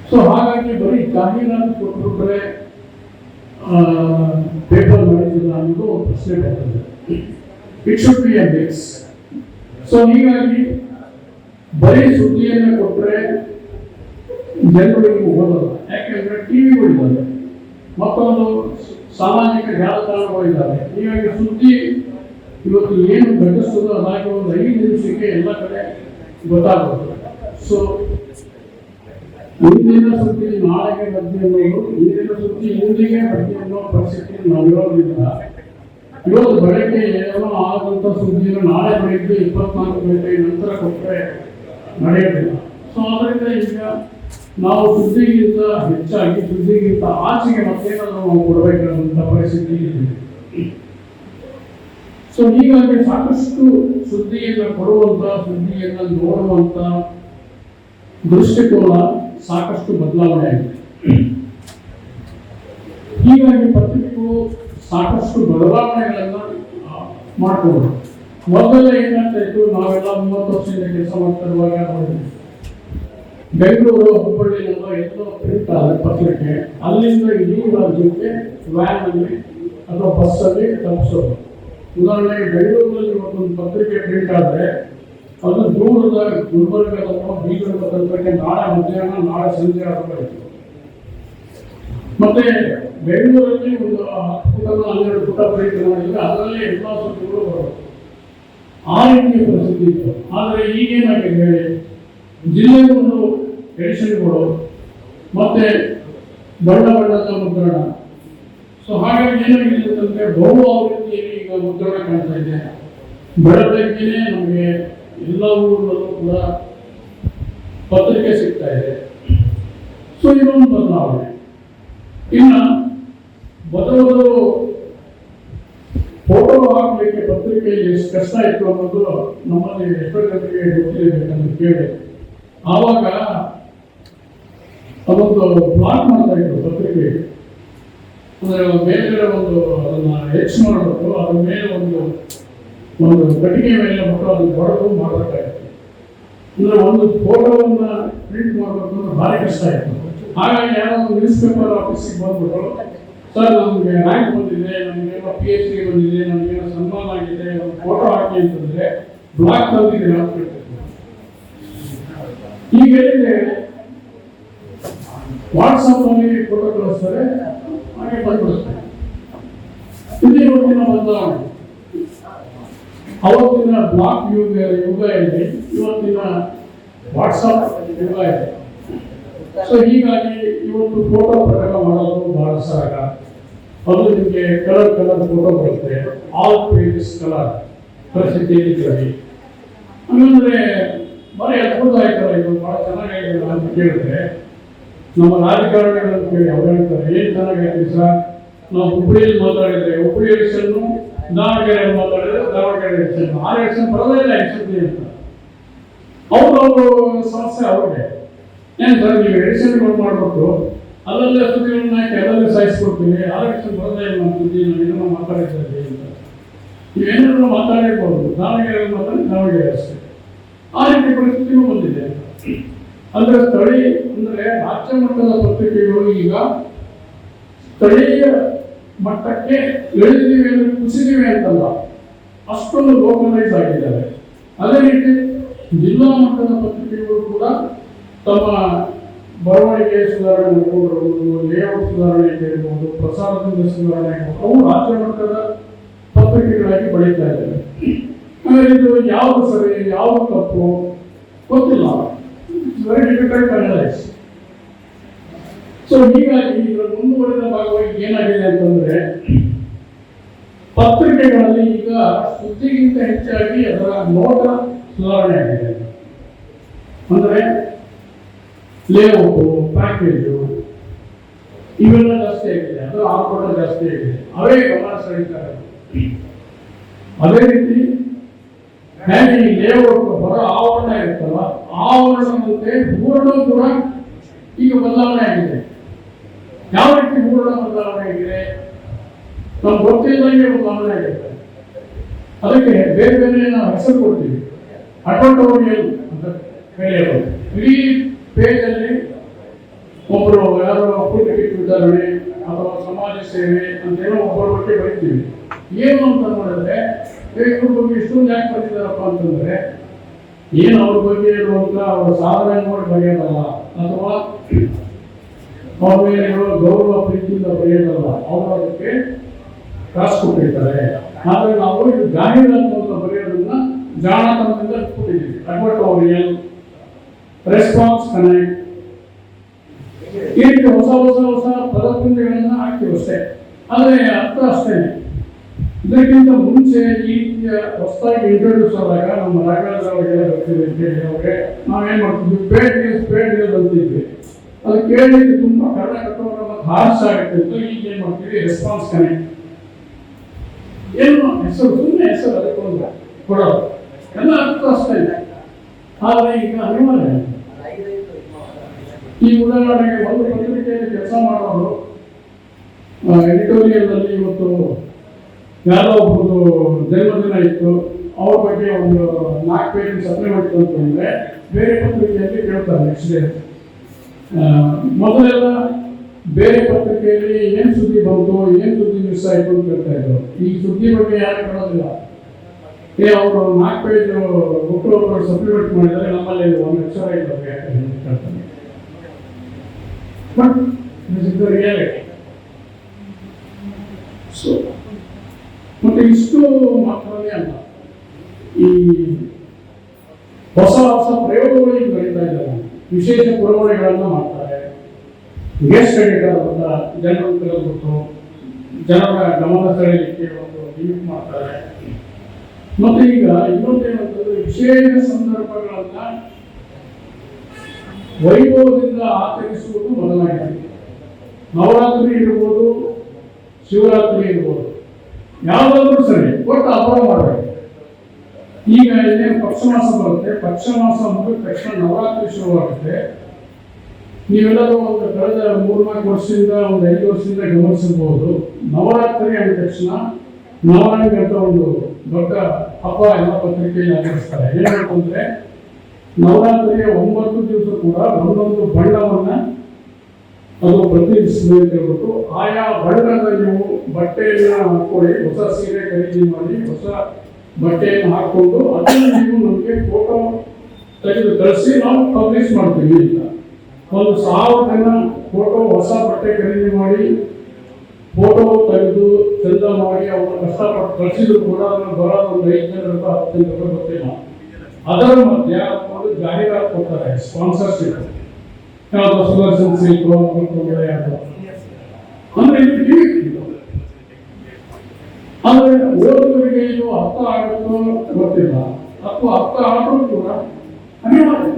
ಸೊ ಹಾಗಾಗಿ ಬರೀ ಜಾಹೀರಾತು ಕೊಟ್ಟುಬಿಟ್ರೆ ಪೇಪರ್ ಮಾಡಿಲ್ಲ ಅನ್ನೋದು ಒಂದು ಪ್ರಶ್ನೆ ಬರ್ತದೆ. It should be A mix. So ಹೀಗಾಗಿ ಬರೀ ಸುದ್ದಿಯನ್ನು ಕೊಟ್ಟರೆ ಜನರಿಗೆ ಓದಲ್ಲ. ಯಾಕೆಂದ್ರೆ ಟಿವಿಗಳಿದ್ದಾವೆ, ಮತ್ತೊಂದು ಸಾಮಾಜಿಕ ಜಾಲತಾಣಗಳಿದ್ದಾವೆ. ಹೀಗಾಗಿ ಸುದ್ದಿ ಇವತ್ತು ಏನು ಘಟಿಸ್ತದೋ ಅದಾಗಿ ಒಂದು 5 ನಿಮಿಷಕ್ಕೆ ಎಲ್ಲ ಕಡೆ ಗೊತ್ತಾಗುತ್ತೆ. ಸೊ ಇಂದಿನ ಸುದ್ದಿ ನಾಳೆಗೆ ಬದ್ಧಿ ಅನ್ನೋದು, ಇಂದಿನ ಸುದ್ದಿ ಇಂದಿಗೆ ಬದ್ಧಿ ಅನ್ನೋ ಪರಿಸ್ಥಿತಿ ನಾವಿರೋದ್ರಿಂದ ಇವತ್ತು ಬೆಳಗ್ಗೆ ಏನೋ ಆದಂಥ ಸುದ್ದಿಯನ್ನು ನಾಳೆ ಬೆಳಗ್ಗೆ 24 ಗಂಟೆ ನಂತರ ಕೊಟ್ಟರೆ ನಡೆಯೋದಿಲ್ಲ. ಸೊ ಅದರಿಂದ ಈಗ ನಾವು ಸುದ್ದಿಗಿಂತ ಹೆಚ್ಚಾಗಿ ಸುದ್ದಿಗಿಂತ ಆಚೆಗೆ ಮತ್ತೇನಾದರೂ ನಾವು ಕೊಡಬೇಕಾದಂಥ ಪರಿಸ್ಥಿತಿ ಇದೆ. ಸೊ ಹೀಗಾಗಿ ಸಾಕಷ್ಟು ಸುದ್ದಿಯನ್ನು ಕೊಡುವಂಥ, ಸುದ್ದಿಯನ್ನು ನೋಡುವಂಥ ದೃಷ್ಟಿಕೋನ ಸಾಕಷ್ಟು ಬದಲಾವಣೆ ಆಗಿದೆ. ಹೀಗಾಗಿ ಪತ್ರಿಕೆಗಳು ಸಾಕಷ್ಟು ಬದಲಾವಣೆಗಳನ್ನು ಮಾಡ್ಕೊಂಡು ಮೊದಲೇ ಏನಾಗ್ತಾ ಇತ್ತು, ನಾವೆಲ್ಲ 30 ವರ್ಷದಿಂದ ಕೆಲಸ ಮಾಡ್ತಾ ಇರುವಾಗ ನೋಡಿದ್ವಿ, ಬೆಂಗಳೂರು ಹುಬ್ಬಳ್ಳಿಯಲ್ಲ ಎಲ್ಲೋ ಪ್ರಿಂಟ್ ಆದ ಪತ್ರಿಕೆ ಅಲ್ಲಿಂದ ಇಡೀ ರಾಜ್ಯಕ್ಕೆ ವ್ಯಾನಲ್ಲಿ ಅಥವಾ ಬಸ್ಸಲ್ಲಿ ತಲುಪಿಸೋದು. ಉದಾಹರಣೆಗೆ ಬೆಂಗಳೂರಲ್ಲಿ ಇವತ್ತೊಂದು ಪತ್ರಿಕೆ ಪ್ರಿಂಟ್ ಆದರೆ ಅದು ದೂರದ ಗುಲ್ಬರ್ಗದಲ್ಲೋ ಬೀದರ್ಗ ತಲುಪಕ್ಕೆ ನಾಳೆ ಮಧ್ಯಾಹ್ನ ನಾಳೆ ಸಂಜೆ ಆಗಬೇಕು. ಮತ್ತೆ ಬೆಂಗಳೂರಲ್ಲಿ ಒಂದು 12 ಪುಟ ಪ್ರಿಂಟ್ ಮಾಡಿದ್ರೆ ಅದರಲ್ಲಿ ಎಲ್ಲ ಸುದ್ದಿಗಳು ಬರೋದು. ಆ ರೀತಿಯ ಪರಿಸ್ಥಿತಿ ಇತ್ತು. ಆದರೆ ಈಗೇನಾಗಿದೆ, ಜಿಲ್ಲೆಗೊಂದು ಎಡಿಷನ್ಗಳು ಮತ್ತೆ ಬಣ್ಣ ಬಣ್ಣದ ಮುದ್ರಣ. ಸೊ ಹಾಗಾಗಿ ಏನಾಗಿದೆ ಅಂತಂದ್ರೆ ಬಹು ಆವೃತ್ತಿಯಲ್ಲಿ ಈಗ ಮುದ್ರಣ ಕಾಣ್ತಾ ಇದೆ. ಬೆಳಗ್ಗೆನೇ ನಮಗೆ ಎಲ್ಲ ಊರಲ್ಲೂ ಕೂಡ ಪತ್ರಿಕೆ ಸಿಗ್ತಾ ಇದೆ. ಸೊ ಇದೊಂದು ಬದಲಾವಣೆ. ಇನ್ನು ಮೊದಲು ಫೋಟೋ ಹಾಕಲಿಕ್ಕೆ ಪತ್ರಿಕೆಯಲ್ಲಿ ಎಷ್ಟು ಕಷ್ಟ ಇತ್ತು ಅನ್ನೋದು ನಮ್ಮಲ್ಲಿ ಎಷ್ಟೋ ಜನರಿಗೆ ಗೊತ್ತಿರಬೇಕಂತ ಕೇಳಿ ಆವಾಗ ಅದೊಂದು ಬ್ಲಾಕ್ ಮಾಡ್ತಾ ಇದ್ರು ಪತ್ರಿಕೆ. ಅಂದರೆ ಮೇಲ್ಗಡೆ ಒಂದು ಅದನ್ನ ಹೆಚ್ಚು ಮಾಡಬೇಕು, ಅದ್ರ ಮೇಲೆ ಒಂದು ಕಟ್ಟಿಗೆ ಮೇಲೆ ಬಿಟ್ಟು ಅದನ್ನು ಹೊಡೆದು ಮಾಡಬೇಕಾಗಿತ್ತು. ಅಂದರೆ ಒಂದು ಫೋಟೋವನ್ನ ಪ್ರಿಂಟ್ ಮಾಡಬೇಕು ಅಂದ್ರೆ ಭಾರಿ ಕಷ್ಟ ಆಯಿತು. ಹಾಗಾಗಿ ಯಾರೋ ಒಂದು ನ್ಯೂಸ್ ಪೇಪರ್ ಆಫೀಸಿಗೆ ಬಂದ್ಬಿಟ್ಟು, ಸರ್ ನಮಗೆ ರ್ಯಾಂಕ್ ಬಂದಿದೆ, ನಮಗೇನೋ PhD ಬಂದಿದೆ, ನಮಗೇನೋ ಸನ್ಮಾನ ಆಗಿದೆ, ಒಂದು ಫೋಟೋ ಹಾಕಿ ಅಂತಂದ್ರೆ ಬ್ಲಾಕ್ ತಂದಿದ್ದೀವಿ ಅಂತ ಹೇಳ್ತಾರೆ. ಈಗ ಹೇಳಿದ್ರೆ ವಾಟ್ಸಪ್ ಅಲ್ಲಿ ಫೋಟೋ ಕಳಿಸ್ತಾರೆ, ಹಾಗೆ ಬಂದ್ಬಿಡ್ತಾರೆ. ಇದು ಇವತ್ತಿನ ಬದಲಾವಣೆ. ಅವತ್ತಿನ ಬ್ಲಾಕ್ ಯುಗ ಇದೆ, ಇವತ್ತಿನ ವಾಟ್ಸಪ್ ಯುಗ ಇದೆ. ಸೊ ಹೀಗಾಗಿ ಇವತ್ತು ಫೋಟೋ ಪ್ರಕಟ ಮಾಡೋದು ಬಹಳ ಸರಳ. ಅದು ನಿಮಗೆ ಕಲರ್ ಫೋಟೋ ಬರುತ್ತೆ, ಆಲ್ ಪೇಜಸ್ ಕಲರ್ ಪರಿಸ್ಥಿತಿಯಲ್ಲಿ ಕೇಳಿ. ಹಂಗಂದ್ರೆ ಬರೀ ಅದ್ಭುತ ಆಯ್ತಲ್ಲ, ಇದು ಬಹಳ ಚೆನ್ನಾಗಿಲ್ಲ ಅಂತ ಕೇಳಿದ್ರೆ ನಮ್ಮ ರಾಜಕಾರಣಿಗಳನ್ನು ಕೇಳಿ ಅವ್ರು ಹೇಳ್ತಾರೆ, ಏನು ಚೆನ್ನಾಗೈತಿ ಸರ್, ನಾವು ಹುಬ್ಬಳ್ಳಿಯಲ್ಲಿ ಮಾತಾಡಿದ್ರೆ ಹುಬ್ಬಳ್ಳಿ ಎಡಿಷನ್ನು, ದಾವಣಗೆರೆಯಲ್ಲಿ ಮಾತಾಡಿದ್ರೆ ದಾವಣಗೆರೆ ಎಡಿಷನ್, 6 ಎಡಿಷನ್ ಬರೋದೇ ಇಲ್ಲ ಎಡಿಷನ್ ಅಂತ. ಅವ್ರವ್ರ ಸಮಸ್ಯೆ ಅವ್ರಿಗೆ. ಏನು ಸರ್ ನೀವು ಎಡಿಷನ್ಗಳು ಮಾಡ್ಬಿಟ್ಟು ಅಲ್ಲಲ್ಲೇ ಸುದ್ದಿಗಳನ್ನ ಹಾಕಿ ಅಲ್ಲಲ್ಲೇ ಸಾಯಿಸ್ಕೊಡ್ತೀವಿ, 6 ಎಡಿಷನ್ ಬರೋದೇ ಇಲ್ಲ ನಮ್ಮ ಸುದ್ದಿ, ನಾವು ಏನೋ ಮಾತಾಡಿದ್ದೀವಿ ಅಂತ. ನೀವೇನಾದ್ರು ಮಾತಾಡಿರ್ಬೋದು, ದಾವಣಗೆರೆಯಲ್ಲಿ ಮಾತಾಡಿ ದಾವಣಗೆರೆ ಅಷ್ಟೇ. ಆ ರೀತಿ ಪರಿಸ್ಥಿತಿಯೂ ಬಂದಿದೆ. ಅಂದ್ರೆ ಅಂದ್ರೆ ರಾಜ್ಯ ಮಟ್ಟದ ಪತ್ರಿಕೆಗಳು ಈಗ ಸ್ಥಳೀಯ ಮಟ್ಟಕ್ಕೆ ಇಳಿದಿವೆ ಅಂದ್ರೆ ಕುಸಿದಿವೆ ಅಂತಲ್ಲ, ಅಷ್ಟೊಂದು ಲೋಕಲೈಸ್ ಆಗಿದ್ದಾರೆ. ಅದೇ ರೀತಿ ಜಿಲ್ಲಾ ಮಟ್ಟದ ಪತ್ರಿಕೆಗಳು ಕೂಡ ತಮ್ಮ ಬರವಣಿಗೆ ಸುಧಾರಣೆ ಮಾಡ್ಕೊಂಡಿರ್ಬೋದು, ಲೇಔಟ್ ಸುಧಾರಣೆ ಇರ್ಬೋದು, ಪ್ರಸಾರದಿಂದ ಸುಧಾರಣೆ ಇರ್ಬೋದು, ಅವು ರಾಜ್ಯ ಮಟ್ಟದ ಪತ್ರಿಕೆಗಳಾಗಿ ಬೆಳೀತಾ ಇದ್ದಾವೆ. ಅಂದರೆ ಇದು ಯಾವುದು ಸರಿ ಯಾವುದು ತಪ್ಪು ಗೊತ್ತಿಲ್ಲ. Very difficult analyse. ಸೊ ಹೀಗಾಗಿ ಇದರ ಮುಂದುವರೆದ ಭಾಗವಾಗಿ ಏನಾಗಿದೆ ಅಂತಂದ್ರೆ, ಪತ್ರಿಕೆಗಳಲ್ಲಿ ಈಗ ಸುದ್ದಿಗಿಂತ ಹೆಚ್ಚಾಗಿ ಅದರ ನೋಟ ಸುಧಾರಣೆ ಆಗಿದೆ. ಅಂದರೆ ಲೇಔಟು, ಪ್ಯಾಕೇಜು ಇವೆಲ್ಲ ಜಾಸ್ತಿ ಆಗಿದೆ, ಅದು ಆರ್ಭಟ ಜಾಸ್ತಿ ಆಗಿದೆ, ಅವೇ ಗಮನ ಸೆಳೀತಾರೆ. ಅದೇ ರೀತಿ ಹೇಗೆ ಈ ಲೇಔಟ್ ಹೊರ ಆವರಣ ಇರುತ್ತಲ್ಲ, ಆವರಣದಂತೆ ಹೂರಣ ಕೂಡ ಈಗ ಬದಲಾವಣೆ ಆಗಿದೆ. ಯಾವ ರೀತಿ ಹೂರಣ ಬದಲಾವಣೆ ಆಗಿದೆ ನಮ್ಗೆ ಗೊತ್ತಿಲ್ಲದಂಗೆ ಬದಲಾವಣೆ ಆಗಿದೆ. ಅದಕ್ಕೆ ಬೇರೆ ಬೇರೆ ನಾವು ಹೆಸರು ಕೊಡ್ತೀವಿ. ಅಡ್ವರ್ಟೋರಿಯಲ್ ಅಂತ ಕರೆಯೋದು. ಇಡೀ ಪೇಜಲ್ಲಿ ಒಬ್ಬರು ಯಾರೋ ಪುಣ್ಯಕ್ಕೆ ವಿತರಣೆ ಅಥವಾ ಸಮಾಜ ಸೇವೆ ಅಂತೇನೋ ಒಬ್ಬರ ಬಗ್ಗೆ ಬರೀತೀವಿ. ಏನು ಅಂತ ನೋಡಿದ್ರೆ ಇವ್ರ ಬಗ್ಗೆ ಇಷ್ಟೊಂದು ಯಾಕೆ ಬರ್ತಿದ್ದಾರಪ್ಪ ಅಂತಂದ್ರೆ ಏನು ಅವ್ರ ಬಗ್ಗೆ ಇರುವಂತ ಅವರ ಸಾಧನೆ ನೋಡಿ ಬರೆಯೋದಲ್ಲ, ಅಥವಾ ಅವ್ರ ಮೇಲೆ ಇರೋ ಗೌರವ ಪ್ರೀತಿಯಿಂದ ಬರೆಯೋದಲ್ಲ, ಅವರು ಅದಕ್ಕೆ ಕಾಸು ಕೊಟ್ಟಿರ್ತಾರೆ. ಆದ್ರೆ ನಾವು ಇದು ಜಾಹೀರಾತು ಅಂತ ಬರೆಯೋದನ್ನ ಜಾಣತನದಿಂದ ಕೊಟ್ಟಿದ್ದೀವಿ. ಅಡ್ವರ್ಟೋರಿಯಲ್, ರೆಸ್ಪಾನ್ಸ್ ಕನೆಕ್ಟ್, ಈ ರೀತಿ ಹೊಸ ಹೊಸ ಹೊಸ ಪದಪುಂಜಗಳನ್ನ ಹಾಕ್ತೀವಿ ಅಷ್ಟೇ. ಆದರೆ ಅರ್ಥ ಅಷ್ಟೇ. ಇದಕ್ಕಿಂತ ಮುಂಚೆ ಈ ರೀತಿಯ ಹೊಸದಾಗಿ ಇಂಟ್ರೊಡ್ಯೂಸ್ ಆದಾಗ ನಮ್ಮ ರಾಘವೇಂದ್ರ ಅವರಿಗೆಲ್ಲ ಗೊತ್ತಿದೆ ಅಂತ ಹೇಳಿ ಅವ್ರಿಗೆ ನಾವೇನ್ ಮಾಡ್ತಿದ್ವಿ, ಪೇಡ್ ನ್ಯೂಸ್ ಅಂತಿದ್ವಿ. ಅದು ಕೇಳಲಿಕ್ಕೆ ತುಂಬಾ ಕರ್ನಾಟಕವರ ಹಾರ್ಸ್ ಆಗುತ್ತೆ ಅಂತ ಈಗ ಏನ್ ಮಾಡ್ತೀವಿ, ರೆಸ್ಪಾನ್ಸ್ ಕನೆಕ್ಟ್. ಏನು ಹೆಸರು, ಸುಮ್ಮನೆ ಹೆಸರು ಅದಕ್ಕೊಂದು ಕೊಡೋದು, ಎಲ್ಲ ಅರ್ಥ ಅಷ್ಟೇ. ಆದರೆ ಈಗ ಅನಿವಾರ್ಯ. ಈ ಉದಾಹರಣೆಗೆ ಒಂದು ಪತ್ರಿಕೆಯಲ್ಲಿ ಕೆಲಸ ಮಾಡೋರು ಎಡಿಟೋರಿಯಲ್ ಅಲ್ಲಿ ಇವತ್ತು ಯಾರೋ ಒಬ್ಬರು ಜನ್ಮದಿನ ಇತ್ತು, ಅವ್ರ ಬಗ್ಗೆ ಒಂದು 4 ಪೇಜ್ ಸಪ್ಲಿಮೆಂಟ್ ಅಂತಂದ್ರೆ ಬೇರೆ ಪತ್ರಿಕೆಯಲ್ಲಿ ಕೇಳ್ತಾರೆ ನೆಕ್ಸ್ಟ್ ಡೇ. ಮೊದಲೆಲ್ಲ ಬೇರೆ ಪತ್ರಿಕೆಯಲ್ಲಿ ಏನ್ ಸುದ್ದಿ ಬಂತು, ಏನ್ ಸುದ್ದಿ ಮಿಸ್ ಆಯ್ತು ಅಂತ ಕೇಳ್ತಾ ಇದ್ರು. ಈ ಸುದ್ದಿ ಬಗ್ಗೆ ಯಾರು ಕೇಳೋದಿಲ್ಲ. ಅವರು 4 ಪೇಜ್ ಹುಟ್ಟುಹಬ್ಬ ಸಪ್ಲಿಮೆಂಟ್ ಮಾಡಿದರೆ ನಮ್ಮಲ್ಲಿ 1 ಅಕ್ಷರ ಇದ್ದಾರೆ ಯಾಕೆ ಕೇಳ್ತಾರೆ. But this is the reality. So ಮತ್ತೆ ಇಷ್ಟು ಮಾತ್ರನೇ ಅಲ್ಲ, ಈ ಹೊಸ ಹೊಸ ಪ್ರಯೋಗಗಳಿಗೆ ಬರೀತಾ ಇದ್ದಾರೆ. ವಿಶೇಷ ಪುರವಣಿಗಳನ್ನು ಮಾಡ್ತಾರೆ. ಗೆಸ್ಟ್ ಎಡಿಟರ್ ಅಂತ ಜನರನ್ನು ಕರೆದ್ಬಿಟ್ಟು ಜನರ ಗಮನ ಸೆಳೆಯಲಿಕ್ಕೆ ಒಂದು ಲಿಮಿಟ್ ಮಾಡ್ತಾರೆ. ಮತ್ತೆ ಈಗ ಇನ್ನೊಂದೇನಂತಂದ್ರೆ ವಿಶೇಷ ಸಂದರ್ಭಗಳನ್ನ ವೈಭವದಿಂದ ಆಚರಿಸುವುದು ಬದಲಾಗಿದೆ. ನವರಾತ್ರಿ ಇರ್ಬೋದು, ಶಿವರಾತ್ರಿ ಇರ್ಬೋದು, ಯಾವುದಾದ್ರೂ ಸರಿ, ಒಟ್ಟು ಹಬ್ಬ ಮಾಡಬೇಕು. ಈಗ ಇನ್ನೇನು ಪಕ್ಷ ಮಾಸ ಬರುತ್ತೆ, ಪಕ್ಷ ಮಾಸ ಮುಗಿದ ತಕ್ಷಣ ನವರಾತ್ರಿ ಶುರುವಾಗುತ್ತೆ. ನೀವೆಲ್ಲರೂ ಒಂದು ಕಳೆದ 3-4 ವರ್ಷದಿಂದ, ಒಂದು 5 ವರ್ಷದಿಂದ ಗಮನಿಸಬಹುದು. ನವರಾತ್ರಿ ಅಂದ ತಕ್ಷಣ ನವರಂಗ ಅಂತ ಒಂದು ದೊಡ್ಡ ಹಬ್ಬ ಎಲ್ಲ ಪತ್ರಿಕೆಯಲ್ಲಿ ಆಚರಿಸ್ತಾರೆ. ಏನಂತಂದ್ರೆ ನವರಾತ್ರಿಯ 9 ದಿವಸ ಕೂಡ ಒಂದೊಂದು ಬಣ್ಣವನ್ನ ಅದು ಪ್ರತಿನಿಧಿಸಿದೆ ಅಂತ ಹೇಳ್ಬಿಟ್ಟು ಆಯಾ ಬಣ್ಣದ ನೀವು ಬಟ್ಟೆಯನ್ನ ಹಾಕೊಳ್ಳಿ, ಹೊಸ ಸೀರೆ ಖರೀದಿ ಮಾಡಿ, ಹೊಸ ಬಟ್ಟೆಯನ್ನು ಹಾಕೊಂಡು ಅದನ್ನು ನೀವು ನಮಗೆ ಫೋಟೋ ತೆಗೆದು ಕಳಿಸಿ ನಾವು ಪಬ್ಲಿಷ್ ಮಾಡ್ತೀವಿ ಅಂತ. 1,000 ಜನ ಫೋಟೋ ಹೊಸ ಬಟ್ಟೆ ಖರೀದಿ ಮಾಡಿ ಫೋಟೋ ತೆಗೆದು ಚಂದ ಮಾಡಿ ಅವ್ರನ್ನ ಕಷ್ಟಪಟ್ಟು ಕಳಿಸಿದ್ರು ಕೂಡ ಅದನ್ನು ಬರೋದು ಒಂದು 5 ಜನರಿಂದ 10 ಜನರು ಗೊತ್ತಿಲ್ಲ. ಅದರ ಮಧ್ಯೆ ಒಂದು ಜಾಹೀರಾತು ಕೊಡ್ತಾರೆ, ಸ್ಪಾನ್ಸರ್ಶಿಪ್. ಯಾವುದು ಸುದರ್ಶನ್ ಸಿಲ್ಕ್ ಅಂದ್ರೆ ಇದು. ಆದ್ರೆ ಓದುಗರಿಗೆ ಇದು ಅರ್ಥ ಆಗುತ್ತೋ ಗೊತ್ತಿಲ್ಲ, ಅಥವಾ ಅರ್ಥ ಆದರೂ ಕೂಡ ಅನಿವಾರ್ಯ.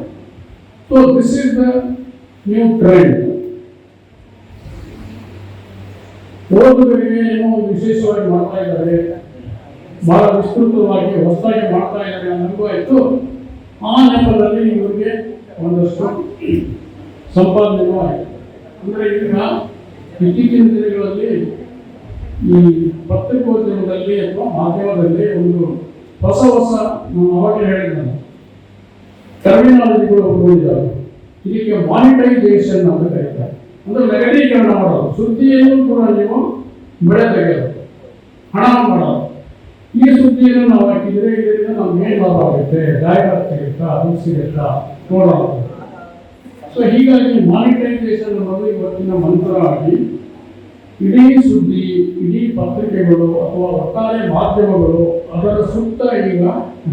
So this is the new trend. ಓದುಗರಿಗೆ ಏನೋ ವಿಶೇಷವಾಗಿ ಮಾಡ್ತಾ ಇದ್ದಾರೆ, ಬಹಳ ವಿಸ್ತೃತವಾಗಿ ಹೊಸದಾಗಿ ಮಾಡ್ತಾ ಇದ್ದಾರೆ ಅನ್ನೋ ಆಯ್ತು. ಆ ನೆಪದಲ್ಲಿ ಇವರಿಗೆ ಒಂದಷ್ಟು ಸಂಪಾದನೆಯೂ ಆಯಿತು. ಅಂದರೆ ಈಗ ಇತ್ತೀಚಿನ ದಿನಗಳಲ್ಲಿ ಈ ಪತ್ರಿಕೋದ್ಯಮದಲ್ಲಿ ಅಥವಾ ಮಾಧ್ಯಮದಲ್ಲಿ ಒಂದು ಹೊಸ ನಾನು ಅವಾಗಲೇ ಹೇಳಿದ್ದೇನೆ, ಟರ್ಮಿನಾಲಜಿಗಳು ಬಂದಿದ್ದಾವೆ. ಇದಕ್ಕೆ ಮಾನಿಟೈಸೇಷನ್ ಅಂತ ಕರೀತಾರೆ. ಅಂದ್ರೆ ನಗರೀಕರಣ ಮಾಡೋದು, ಸುದ್ದಿಯನ್ನು ಕೂಡ ನೀವು ಬೆಳೆ ತೆಗೆಯೋದು, ಹಣ ಮಾಡೋದು. ಈ ಸುದ್ದಿಯನ್ನು ನಾವು ಹಾಕಿದರೆ ಇದರಿಂದ ನಮ್ಗೆ ಏನು ಲಾಭ ಆಗುತ್ತೆ, ಜಾಹೀರಾತು ಸಿಗುತ್ತಾ, ಅದು ಸಿಗುತ್ತಾ ನೋಡೋಣ. ಸೊ ಹೀಗಾಗಿ ಮಾನಿಟೈಸೇಷನ್ ಅನ್ನೋದು ಇವತ್ತಿನ ಮಂತ್ರ ಆಗಿ ಇಡೀ ಸುದ್ದಿ, ಇಡೀ ಪತ್ರಿಕೆಗಳು ಅಥವಾ ಒಟ್ಟಾರೆ ಮಾಧ್ಯಮಗಳು ಅದರ ಸುತ್ತ ಈಗ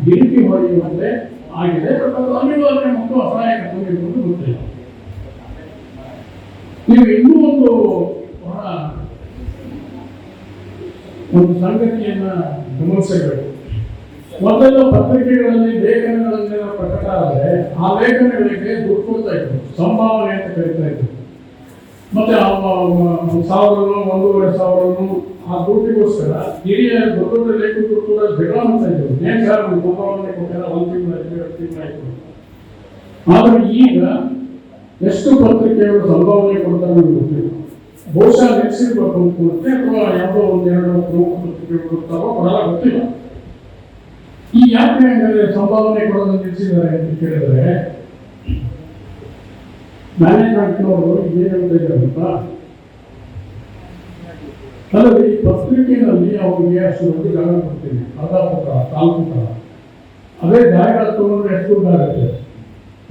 ಬೆಂಕಿ ಹೊಡೆಯುವಂತೆ ಆಗಿದೆ. ಅದು ಅನಿವಾರ್ಯ ಮತ್ತು ಅಸಹಾಯಕತೆ ಇರುವುದು ಗೊತ್ತಿಲ್ಲ. ನೀವು ಇನ್ನೂ ಒಂದು ಸಂಗತಿಯನ್ನ ಗಮನಿಸಬೇಕು. ಮೊದಲ ಪತ್ರಿಕೆಗಳಲ್ಲಿ ಲೇಖನಗಳನ್ನೆಲ್ಲ ಪ್ರಕಟ ಆದರೆ ಆ ಲೇಖನಗಳಿಗೆ ದುಡ್ಡು ಕೊಡ್ತಾ ಇದ್ರು, ಸಂಭಾವನೆ ಅಂತ ಕರೀತಾ ಇದ್ರು. ಮತ್ತೆ 1,000 1,500 ಆ ದುಡ್ಡಿಗೋಸ್ಕರ ಹಿರಿಯ ದೊಡ್ಡ ದೊಡ್ಡ ಲೇಖಕರು ಕೂಡ ಜಗಳ ಮಾಡ್ತಾ ಇದ್ರು. ಏನ್ ಸರ್ ನಮ್ಮ ಸಂಭಾವನೆ ಕೊಟ್ಟಿಲ್ಲ, 1 ತಿಂಗಳಾಯ್ತು, 2 ತಿಂಗಳಾಯ್ತು. ಆದ್ರೆ ಈಗ ಎಷ್ಟು ಪತ್ರಿಕೆಗಳು ಸಂಭಾವನೆ ಕೊಡ್ತಾರೆ ನಮ್ಗೆ ಗೊತ್ತಿಲ್ಲ. ಬಹುಶಃ ನಿಲ್ಲಿಸಿರ್ಬೇಕು ಅನ್ಕೊಂಡೆ, ಅಥವಾ ಯಾವುದೋ 1-2 ಪ್ರಮುಖ ಪತ್ರಿಕೆಗಳು ಕೊಡ್ತಾರೋ ಕೊಡಲ್ಲ ಗೊತ್ತಿಲ್ಲ. ಈ ಯಾಕೆ ಅಂದರೆ ಸಂಭಾವನೆ ಕೊಡೋದನ್ನು ನಿಲ್ಲಿಸಿದ್ದಾರೆ ಅಂತ ಕೇಳಿದರೆ ಮ್ಯಾನೇಜ್ಮೆಂಟ್ನವರು ಏನು ಹೇಳ್ತಿದ್ದಾರೆ ಅಂತ ಅದರಲ್ಲಿ ಪತ್ರಿಕೆಯಲ್ಲಿ ಅವರಿಗೆ ಅಷ್ಟು ದೊಡ್ಡ ಜಾಗ ಕೊಡ್ತೀನಿ ಅರ್ಧ ಪುಟ ಕಾಲು ಪುಟ ಅದೇ ಜಾಗ ತಗೊಂಡ್ರೆ ಎಷ್ಟು ದುಡ್ಡು ಆಗುತ್ತೆ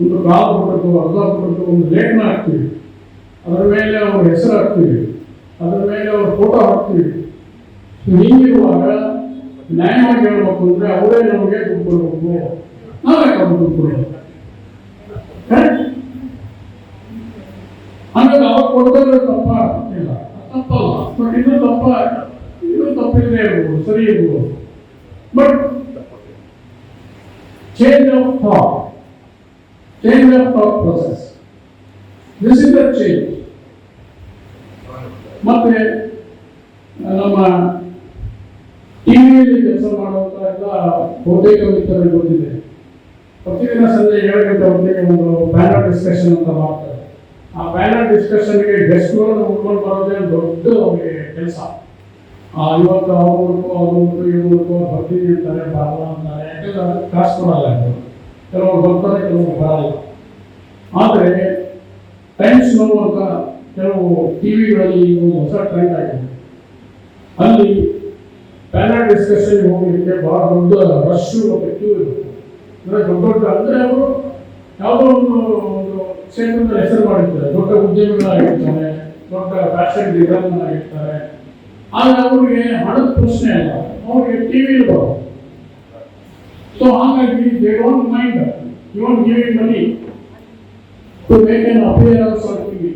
ಒಂದು ಕಾಲು ಪುಟದ್ದು ಅರ್ಧ ಪುಟದ್ದು ಒಂದು ಲೇಖನ ಹಾಕ್ತೀವಿ ಅದರ ಮೇಲೆ ಅವ್ರ ಹೆಸರು ಹಾಕ್ತೀವಿ ಅದರ ಮೇಲೆ ಅವ್ರ ಫೋಟೋ ಹಾಕ್ತೀವಿ ಹೀಗಿರುವಾಗ ನ್ಯಾಯವಾಗಿ ಹೇಳ್ಬೇಕು ಅಂದ್ರೆ ಅವರೇ ನಮಗೆ ದುಡ್ಡು ಕೊಡಬೇಕು ನಾವೇ ದುಡ್ಡು ಕೊಡಬೇಕು ಹಾಗಾಗಿ ಅವಾಗ ಕೊಡೋದ್ರೆ ತಪ್ಪ ಇಲ್ಲ ತಪ್ಪಲ್ಲ ಬಟ್ ಇನ್ನೂ ತಪ್ಪಿಲ್ಲದೆ ಇರ್ಬೋದು ಸರಿ ಇರ್ಬೋದು but change of thought process. This is the change. ಮತ್ತೆ ನಮ್ಮ ಟಿವಿಯಲ್ಲಿ ಕೆಲಸ ಮಾಡುವಂತ ಎಲ್ಲ ಬಹುತೇಕ ಮಿತ್ರರಿಗೆ ಗೊತ್ತಿದೆ ಪ್ರತಿದಿನ ಸಂಜೆ 7 ಗಂಟೆ ಹೊತ್ತಿಗೆ ಒಂದು ಪ್ಯಾನಲ್ ಡಿಸ್ಕಷನ್ ಅಂತ ಮಾಡ್ತಾರೆ. ಆ ಪ್ಯಾನಲ್ ಡಿಸ್ಕಷನ್ಗೆ ಗೆಸ್ಟ್ಗಳನ್ನು ಉಟ್ಕೊಂಡು ಬರೋದೇ ದೊಡ್ಡ ಅವ್ರಿಗೆ ಕೆಲಸ. ಇವತ್ತು ಅವ್ರು ಇವ್ರಿಗೂ ಬರ್ತೀನಿ ಅಂತಾರೆ ಬರಲ್ಲ ಅಂತಾರೆ ಯಾಕಂದ್ರೆ ಕಾಸು ಕೊಡಲ್ಲ ಕೆಲವರು ಬರ್ತಾರೆ ಕೆಲವರು ಬರಲ್ಲ. ಆದರೆ ಟೈಮ್ಸ್ ನೋವು ಅಂತ ಕೆಲವು ಟಿವಿಗಳಲ್ಲಿ ಹೊಸ ಟ್ರೆಂಡ್ ಆಗಿದೆ. ಅಲ್ಲಿ ಪ್ಯಾನಲ್ ಡಿಸ್ಕಷನ್ ಹೋಗಲಿಕ್ಕೆ ಬಹಳ ದೊಡ್ಡ ರಶ್ ಮತ್ತು ಕ್ಯೂ ಇರುತ್ತೆ. ಅಂದರೆ ದೊಡ್ಡ ಅಂದರೆ ಅವರು ಯಾವುದೋ ಒಂದು ಕ್ಷೇತ್ರದ ಹೆಸರು ಮಾಡಿರ್ತಾರೆ, ದೊಡ್ಡ ಉದ್ಯಮಿಗಳಾಗಿರ್ತಾರೆ, ದೊಡ್ಡ ಫ್ಯಾಷನ್ ಡಿಸೈನರ್ ಆಗಿರ್ತಾರೆ. ಆದರೆ ಅವರಿಗೆ ಹಣದ ಪ್ರಶ್ನೆ ಅಲ್ಲ, ಅವರಿಗೆ ಟಿವಿ ಬರೋದು. ಸೊ ಹಾಗಾಗಿ they don't mind even giving money to make an appearance on TV.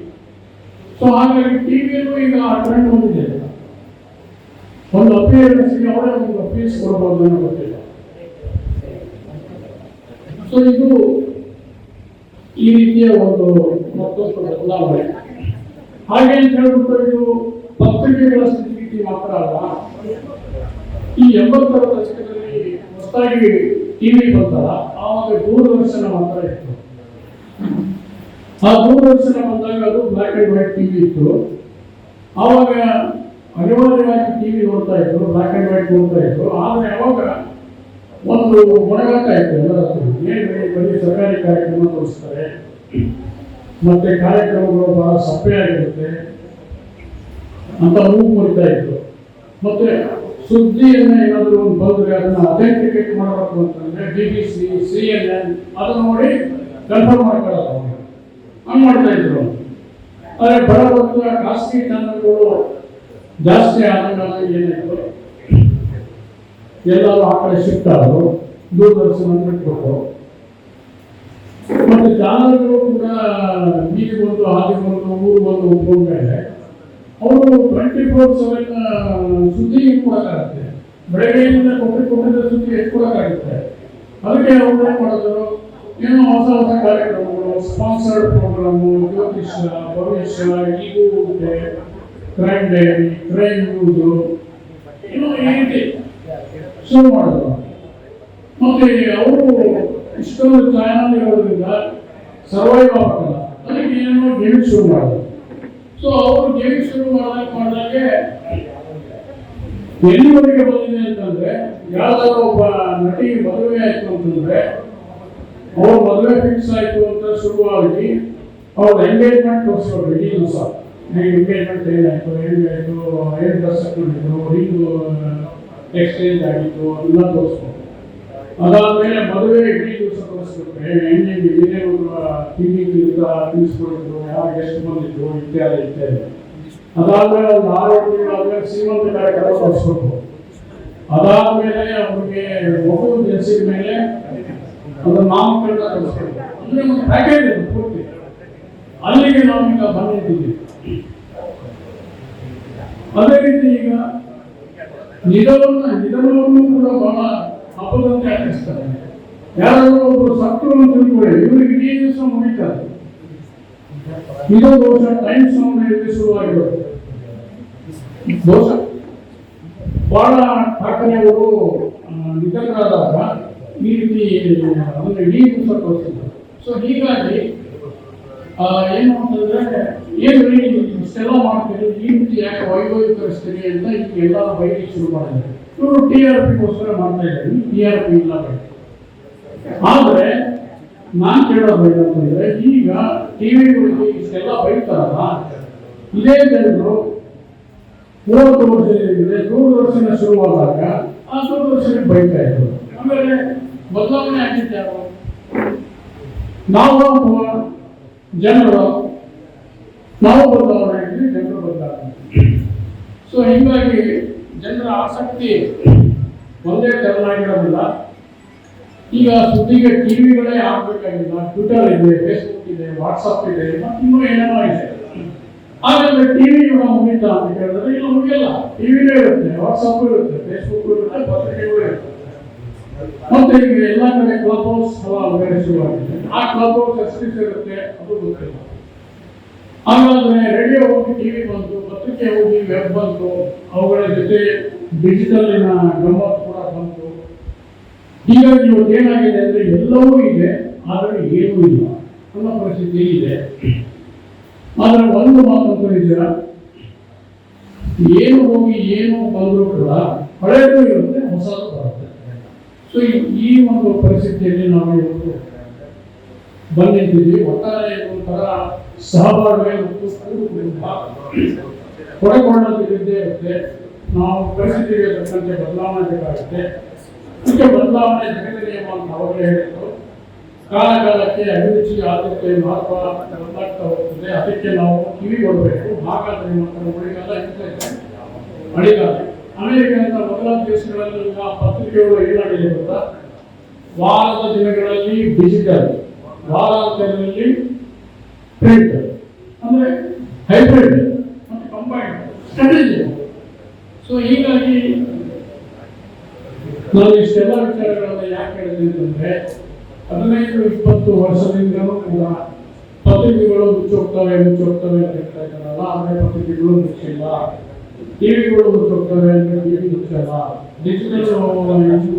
So ಹಾಗಾಗಿ ಟಿವಿಯಲ್ಲೂ ಈಗ ಆ ಟ್ರೆಂಡ್ ಬಂದಿದೆ. ಒಂದು ಅಪಿಯರೆನ್ಸ್ಗೆ ಅವರೇ ಒಂದು ಫೀಸ್ ಕೊಡಬಹುದು ಅನ್ನೋ ಗೊತ್ತಿಲ್ಲ. ಸೊ ಇದು ಈ ರೀತಿಯ ಒಂದು ಮತ್ತೊಂದು ಬದಲಾವಣೆ. ಹಾಗೆ ಅಂತ ಹೇಳ್ಬಿಟ್ಟು ಇದು ಪತ್ರಿಕೆಗಳ ಸ್ಥಿತಿ ಮಾತ್ರ ಅಲ್ಲ. ಈ 80ರ ದಶಕದಲ್ಲಿ ಹೊಸದಾಗಿ ಟಿವಿ ಬಂತಲ್ಲ, ಆವಾಗ ದೂರದರ್ಶನ ಮಾತ್ರ ಇತ್ತು. ಆ ದೂರದರ್ಶನ ಬಂದಾಗ ಅದು ಬ್ಲ್ಯಾಕ್ ಅಂಡ್ ವೈಟ್ ಟಿವಿ ಇತ್ತು. ಆವಾಗ ಅನಿವಾರ್ಯವಾಗಿ ಟಿವಿ ನೋಡ್ತಾ ಇದ್ರು, ಬ್ಲ್ಯಾಕ್ ಅಂಡ್ ವೈಟ್ ನೋಡ್ತಾ ಇದ್ರು. ಆದರೆ ಅವಾಗ ಒಂದು ಮೊಣಗಾಟ ಇತ್ತು ಎಲ್ಲರದ್ದು. ಏನು ಬರೀ ಸರ್ಕಾರಿ ಕಾರ್ಯಕ್ರಮ ತೋರಿಸ್ತಾರೆ, ಮತ್ತೆ ಕಾರ್ಯಕ್ರಮಗಳು ಬಹಳ ಸಪ್ಪೆಯಾಗಿರುತ್ತೆ ಅಂತ ಮೂಗು ಮುರಿತಾ ಇತ್ತು. ಮತ್ತೆ ಸುದ್ದಿಯನ್ನ ಏನಾದರೂ ಒಂದು ಬಂದ್ರೆ ಅದನ್ನ ಅಥೆಂಟಿಕೇಟ್ ಮಾಡಬೇಕು ಅಂತಂದ್ರೆ BBC, CNN ಅದನ್ನ ನೋಡಿ ಕನ್ಫರ್ಮ್ ಮಾಡ್ಕೊಳ್ಳೋದು ಹಂಗೆ ಮಾಡ್ತಾ ಇದ್ರು. ಆದರೆ ಬಡ ಬಂದು ಖಾಸಗಿ ಚಾನಲ್ಗಳು ಜಾಸ್ತಿ ಆದಾಗ ಏನಾಯ್ತು, ಎಲ್ಲರೂ ಆ ಕಡೆ ಶಿಫ್ಟ್ ಆದರು, ದೂರದರ್ಶನ ಬಿಟ್ಬಿಟ್ಟು. ಮತ್ತೆ ಚಾನಲ್ಗಳು ಕೂಡ ಬೀದಿಗೆ ಬಂದು ಹಾಗೆ ಬಂದು ಊರು ಬಂದು ಒಪ್ಕೊಂಡ್ಮೇಲೆ ಅವರು 24/7 ಸುದ್ದಿ ಕೊಡೋಕ್ಕಾಗುತ್ತೆ. ಬೆಳಗ್ಗೆಯಿಂದ ಕೊಟ್ಟಿದ್ದ ಸುದ್ದಿ ಕೊಡೋಕ್ಕಾಗುತ್ತೆ. ಅದಕ್ಕೆ ಅವ್ರು ಏನು ಮಾಡಿದ್ರು, ಏನೋ ಹೊಸ ಹೊಸ ಕಾರ್ಯಕ್ರಮಗಳು, ಸ್ಪಾನ್ಸರ್ಡ್ ಪ್ರೋಗ್ರಾಮು, ಜ್ಯೋತಿಷ್ಯ, ಭವಿಷ್ಯ, ಈಗೂ ಇದೆ, ಕ್ರೈಮ್ ಡೈರಿ, ಕ್ರೈಮ್ ನ್ಯೂಸು, ಏನೋ ಈ ರೀತಿ ಶುರು ಮಾಡಿದ್ರು. ಮತ್ತೆ ಅವರು ಇಷ್ಟೊಂದು ಚಾನಲ್ ಇರೋದ್ರಿಂದ ಸರ್ವೈವ್ ಆಗಲ್ಲ, ಅದಕ್ಕೆ ಏನೋ ಗೇಮ್ ಶುರು ಮಾಡಿದ್ರು. ಸೊ ಅವರು ಗೇಮ್ ಶುರು ಮಾಡಿದಾಗೆ ಎಲ್ಲಿವರೆಗೆ ಬಂದಿದೆ ಅಂತಂದ್ರೆ, ಯಾವ್ದಾದ್ರು ಒಬ್ಬ ನಟಿ ಮದುವೆ ಆಯ್ತು ಅಂತಂದ್ರೆ ಅವ್ರ ಮದುವೆ ಫಿಕ್ಸ್ ಆಯ್ತು ಅಂತ ಶುರುವಾಗಿ ಅವ್ರ ಎಂಗೇಜ್ಮೆಂಟ್ ತೋರಿಸ್ಕೊಡ್ರು. ಇಡೀ ದಿವಸ ಎಂಗೇಜ್ಮೆಂಟ್ ಏನಾಯ್ತು, ಹೆಂಗಾಯ್ತು, ಏನು ಡ್ರೆಸ್ ಹಾಕೊಂಡಿದ್ರು, ರಿಂಗ್ ಎಕ್ಸ್ಚೇಂಜ್ ಆಗಿತ್ತು ಅದನ್ನ ತೋರಿಸ್ಕೊಡ್ರು. ಅದಾದ್ಮೇಲೆ ಮದುವೆ ಇಡೀ ದಿವಸ ತೋರಿಸ್ಬಿಟ್ರೆ ಹೆಂಗೆ ಟಿವಿ ತಿಳಿಸ್ಕೊಡಿದ್ರು, ಯಾರು ಎಷ್ಟು ಬಂದಿದ್ರು ಇತ್ಯಾದಿ ಇತ್ಯಾದಿ. ಅದಾದ್ಮೇಲೆ ಒಂದು 6 ತಿಂಗಳಾದ್ಮೇಲೆ ಸೀಮಂತ ಕಾರ್ಯಕ್ರಮ ತೋರಿಸ್ಬೇಕು. ಅದಾದ್ಮೇಲೆ ಅವ್ರಿಗೆ ಮಗು ಜನಿಸಿದ ಮೇಲೆ ಒಂದು ನಾಮಕರಣ ತೋರಿಸ್ಬೇಕು. ಅಂದ್ರೆ ಒಂದು ಪ್ಯಾಕೇಜ್ ಇದೆ ಪೂರ್ತಿ. ಅಲ್ಲಿಗೆ ನಾವೀಗ ಬಂದಿದ್ದೀವಿ. ಅದೇ ರೀತಿ ಈಗ ನಿಧನವನ್ನು ಕೂಡ ಬಹಳ ಹಬ್ಬದಂತೆ ಆಚರಿಸ್ತಾರೆ. ಯಾರಾದರೂ ಒಬ್ಬರು ಸತ್ರು ಅಂತ ತಿಳ್ಕೊಳ್ಳಿ, ಇವರಿಗೆ ಇಡೀ ದಿವಸ ಮುಗಿತಾರೆ. ಇದು ದೋಷ ಟೈಮ್ಸ್ ಶುರುವಾಗಿರೋದು ದೋಷ. ಬಹಳ ಠಾಕರೆಯವರು ನಿಧನರಾದಾಗ ಈ ರೀತಿ ಅದನ್ನು ಇಡೀ ದಿವಸ ತೋರಿಸ್ತಾರೆ. ಸೊ ಹೀಗಾಗಿ ಏನು ಅಂತಂದ್ರೆ, ಏನು ಇಷ್ಟೆಲ್ಲ ಮಾಡ್ತೀರಿ, ಈ ರೀತಿ ಯಾಕೆ ವೈಭವೀಕರಿಸ್ತೀರಿ ಅಂತ ಈಗ ಎಲ್ಲರೂ ಬೈಲಿಕ್ಕೆ ಶುರು ಮಾಡಿದ್ದಾರೆ. ಇವರು TRPಗೋಸ್ಕರ ಮಾಡ್ತಾ ಇದ್ದಾರೆ. TRP ಇಲ್ಲ ಬೇಕು. ಆದರೆ ನಾನು ಕೇಳೋದು ಏನಂತಂದ್ರೆ, ಈಗ ಟಿವಿಗಳಿಗೆ ಇಷ್ಟೆಲ್ಲ ಬೈತಾರಲ್ಲ, ಇದೇ ಜನರು 30 ವರ್ಷದಿಂದ ದೂರದರ್ಶನ ಶುರುವಾದಾಗ ಆ ದೂರದರ್ಶನಕ್ಕೆ ಬೈತಾ ಇದ್ರು. ಆಮೇಲೆ ಬದಲಾವಣೆ ಆಗಿತ್ತು ಯಾರು? ನಾವು ಜನರು, ನಾವು ಬದಲಾವಣೆ ಆಗಿದ್ವಿ, ಜನರು ಬದಲಾವಣೆ. ಸೊ ಹೀಗಾಗಿ ಜನರ ಆಸಕ್ತಿ ಒಂದೇ ತೆರನಾಗಿರೋದಿಲ್ಲ. ಈಗ ಸುದ್ದಿಗೆ ಟಿವಿಗಳೇ ಆಗ್ಬೇಕಾಗಿಲ್ಲ. ಟ್ವಿಟರ್ ಇದೆ, ಫೇಸ್ಬುಕ್ ಇದೆ, ವಾಟ್ಸಪ್ ಇದೆ, ಮತ್ತು ಇನ್ನೂ ಏನೇನೋ ಇದೆ. ಹಾಗಾದ್ರೆ ಟಿವಿ ಮುಗಿತಾ ಅಂತ ಕೇಳಿದ್ರೆ ಇಲ್ಲ, ಮುಗಿಯಲ್ಲ. ಟಿವಿನೇ ಇರುತ್ತೆ, ವಾಟ್ಸಪ್ ಇರುತ್ತೆ, ಫೇಸ್ಬುಕ್ ಇರುತ್ತೆ, ಪತ್ರಿಕೆಗಳು ಇರುತ್ತೆ. ಮತ್ತೆ ಈಗ ಎಲ್ಲ ಕಡೆ ಕ್ಲಬ್ ಹೌಸ್ ಬೇರೆ ಶುರುವಾಗಿದೆ. ಆ ಕ್ಲಬ್ ಹೌಸ್ ಎಷ್ಟು ಇರುತ್ತೆ ಅದು ಗೊತ್ತಿಲ್ಲ. ಹಾಗಾದ್ರೆ ರೇಡಿಯೋ ಹೋಗಿ ಟಿವಿ ಬಂತು, ಪತ್ರಿಕೆ ಹೋಗಿ ವೆಬ್ ಬಂತು, ಅವುಗಳ ಜೊತೆ ಡಿಜಿಟಲಿನ ಗಮ್ಮತ್ತು ಕೂಡ ಬಂತು. ಹೀಗಾಗಿ ಇವತ್ತು ಏನಾಗಿದೆ ಅಂದ್ರೆ ಎಲ್ಲವೂ ಇದೆ, ಆದರೆ ಏನೂ ಇಲ್ಲ ಅನ್ನೋ ಪರಿಸ್ಥಿತಿ ಇದೆ. ಆದರೆ ಒಂದು ಮಾತಂತ ನಿಜ, ಏನು ಹೋಗಿ ಏನು ಬಂದರೂ ಕೂಡ ಹಳೆಯದು ಇರುತ್ತೆ, ಹೊಸದು ಬರುತ್ತೆ. ಸೊ ಈ ಒಂದು ಪರಿಸ್ಥಿತಿಯಲ್ಲಿ ನಾವು ಇವತ್ತು ಬಂದಿದ್ದೀವಿ. ಒಟ್ಟಾರೆ ಒಂಥರ ಸಹಬಾಳ್ವೆ ಮತ್ತು ಕೊಡಕೊಳ್ಳೋದು ಇದ್ದೇ ಇರುತ್ತೆ. ನಾವು ಪರಿಸ್ಥಿತಿಗೆ ತಕ್ಕಂತೆ ಬದಲಾವಣೆ ಬೇಕಾಗುತ್ತೆ. ಇದಕ್ಕೆ ಬದಲಾವಣೆ ಜಗದ ನಿಯಮ ಅಂತ ಅವರೇ ಹೇಳಿದ್ರು. ಕಾಲ ಕಾಲಕ್ಕೆ ಅಭಿರುಚಿ ಆದ್ಯತೆ ಮಹತ್ವ ಬದಲಾಗ್ತಾ ಹೋಗ್ತದೆ. ಅದಕ್ಕೆ ನಾವು ಕಿವಿ ಕೊಡಬೇಕು. ಹಾಗಾದ್ರೆ ನಮ್ಮ ಮಳೆಗಾಲ ಇರ್ತದೆ, ಮಳೆಗಾಲ. ಅಮೆರಿಕಂತ ಮೊದಲ ದೇಶಗಳಲ್ಲಿ ಈಗ ಪತ್ರಿಕೆಗಳು ಏನಾಗಿದೆ ಗೊತ್ತಾ? ವಾರದ ದಿನಗಳಲ್ಲಿ ಡಿಜಿಟಲ್, ವಾರಾಂತ್ಯದಲ್ಲಿ ಪ್ರಿಂಟ್, ಅಂದ್ರೆ ಹೈಬ್ರಿಡ್ ಮತ್ತು ಕಂಬೈನ್ಡ್ ಸ್ಟ್ರಾಟಜಿ. ಸೊ ಹೀಗಾಗಿ ನಾನು ಇಷ್ಟೆಲ್ಲ ವಿಚಾರಗಳನ್ನ ಯಾಕೆ ಹೇಳಿದೆ ಅಂತಂದ್ರೆ, 15-20 ವರ್ಷದಿಂದಲೂ ಕೂಡ ಪತ್ರಿಕೆಗಳು ಮುಚ್ಚೋಗ್ತವೆ ಅಂತ ಹೇಳ್ತಾ ಇದ್ದಾರಲ್ಲ, ಆದರೆ ಪತ್ರಿಕೆಗಳು ಮುಚ್ಚಿಲ್ಲ. ಟಿವಿಗಳು ಮುಚ್ಚೋಗ್ತವೆ ಅಂದ್ರೆ ಟಿವಿ ಮುಚ್ಚಲ್ಲ. ಡಿಜಿಟಲ್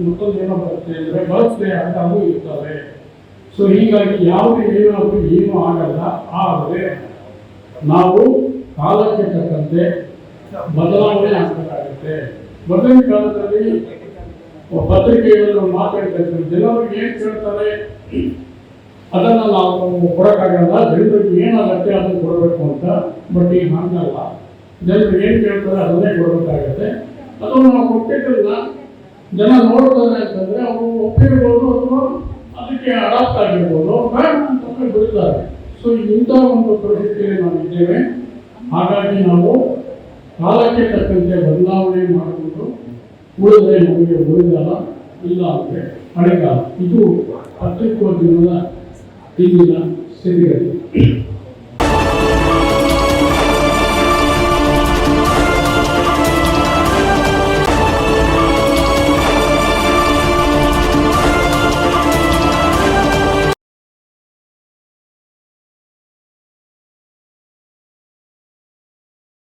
ಮತ್ತೊಂದು ಏನೋ ಬರುತ್ತೆ ಅಂದ್ರೆ ಬರುತ್ತೆ ಅಂತ ಅವು ಇರ್ತವೆ. ಸೊ ಹೀಗಾಗಿ ಯಾವುದೇ ಏನಾದರೂ ಏನೂ ಆಗಲ್ಲ. ಆದರೆ ನಾವು ಕಾಲಕ್ಕೆ ತಕ್ಕಂತೆ ಬದಲಾವಣೆ ಆಗಬೇಕಾಗುತ್ತೆ. ಮೊದಲಿನ ಕಾಲದಲ್ಲಿ ಪತ್ರಿಕೆಗಳನ್ನು ಮಾತಾಡ್ತಾ ಇದ್ದಾರೆ, ಜನರು ಏನು ಕೇಳ್ತಾರೆ ಅದನ್ನು ನಾವು ಕೊಡೋಕ್ಕಾಗಲ್ಲ. ಜನರಿಗೆ ಏನಾಗುತ್ತೆ ಅದನ್ನು ಕೊಡಬೇಕು ಅಂತ. ಬಟ್ ಈಗ ಹಂಗಲ್ಲ, ಜನರು ಏನು ಕೇಳ್ತಾರೆ ಅದನ್ನೇ ಕೊಡಬೇಕಾಗತ್ತೆ. ಅದನ್ನು ನಾವು ಕೊಟ್ಟಿದ್ದನ್ನ ಜನ ನೋಡ್ತಾರೆ ಅಂತಂದ್ರೆ ಅವರು ಒಪ್ಪಿರ್ಬೋದು ಅಥವಾ ಅದಕ್ಕೆ ಅಡಾಪ್ಟ್ ಆಗಿರ್ಬೋದು, ಬೇಡ ಅಂತಂದ್ರೆ ಬಿಡ್ತಾರೆ. ಸೊ ಇಂಥ ಒಂದು ಪರಿಸ್ಥಿತಿಯಲ್ಲಿ ನಾವು ಇದ್ದೇವೆ. ಹಾಗಾಗಿ ನಾವು ಕಾಲಕ್ಕೆ ತಕ್ಕಂತೆ ಬದಲಾವಣೆ ಮಾಡಿಕೊಂಡು ಉಳಿದ್ರೆ ನಮಗೆ ಉಳಿಗಾಲ, ಇಲ್ಲ ಅಂದರೆ ಮಳೆಗಾಲ. ಇದು ಪತ್ರಿಕೋದ್ಯಮದ ಇಂದಿನ ಸ್ಥಿತಿಗತಿ.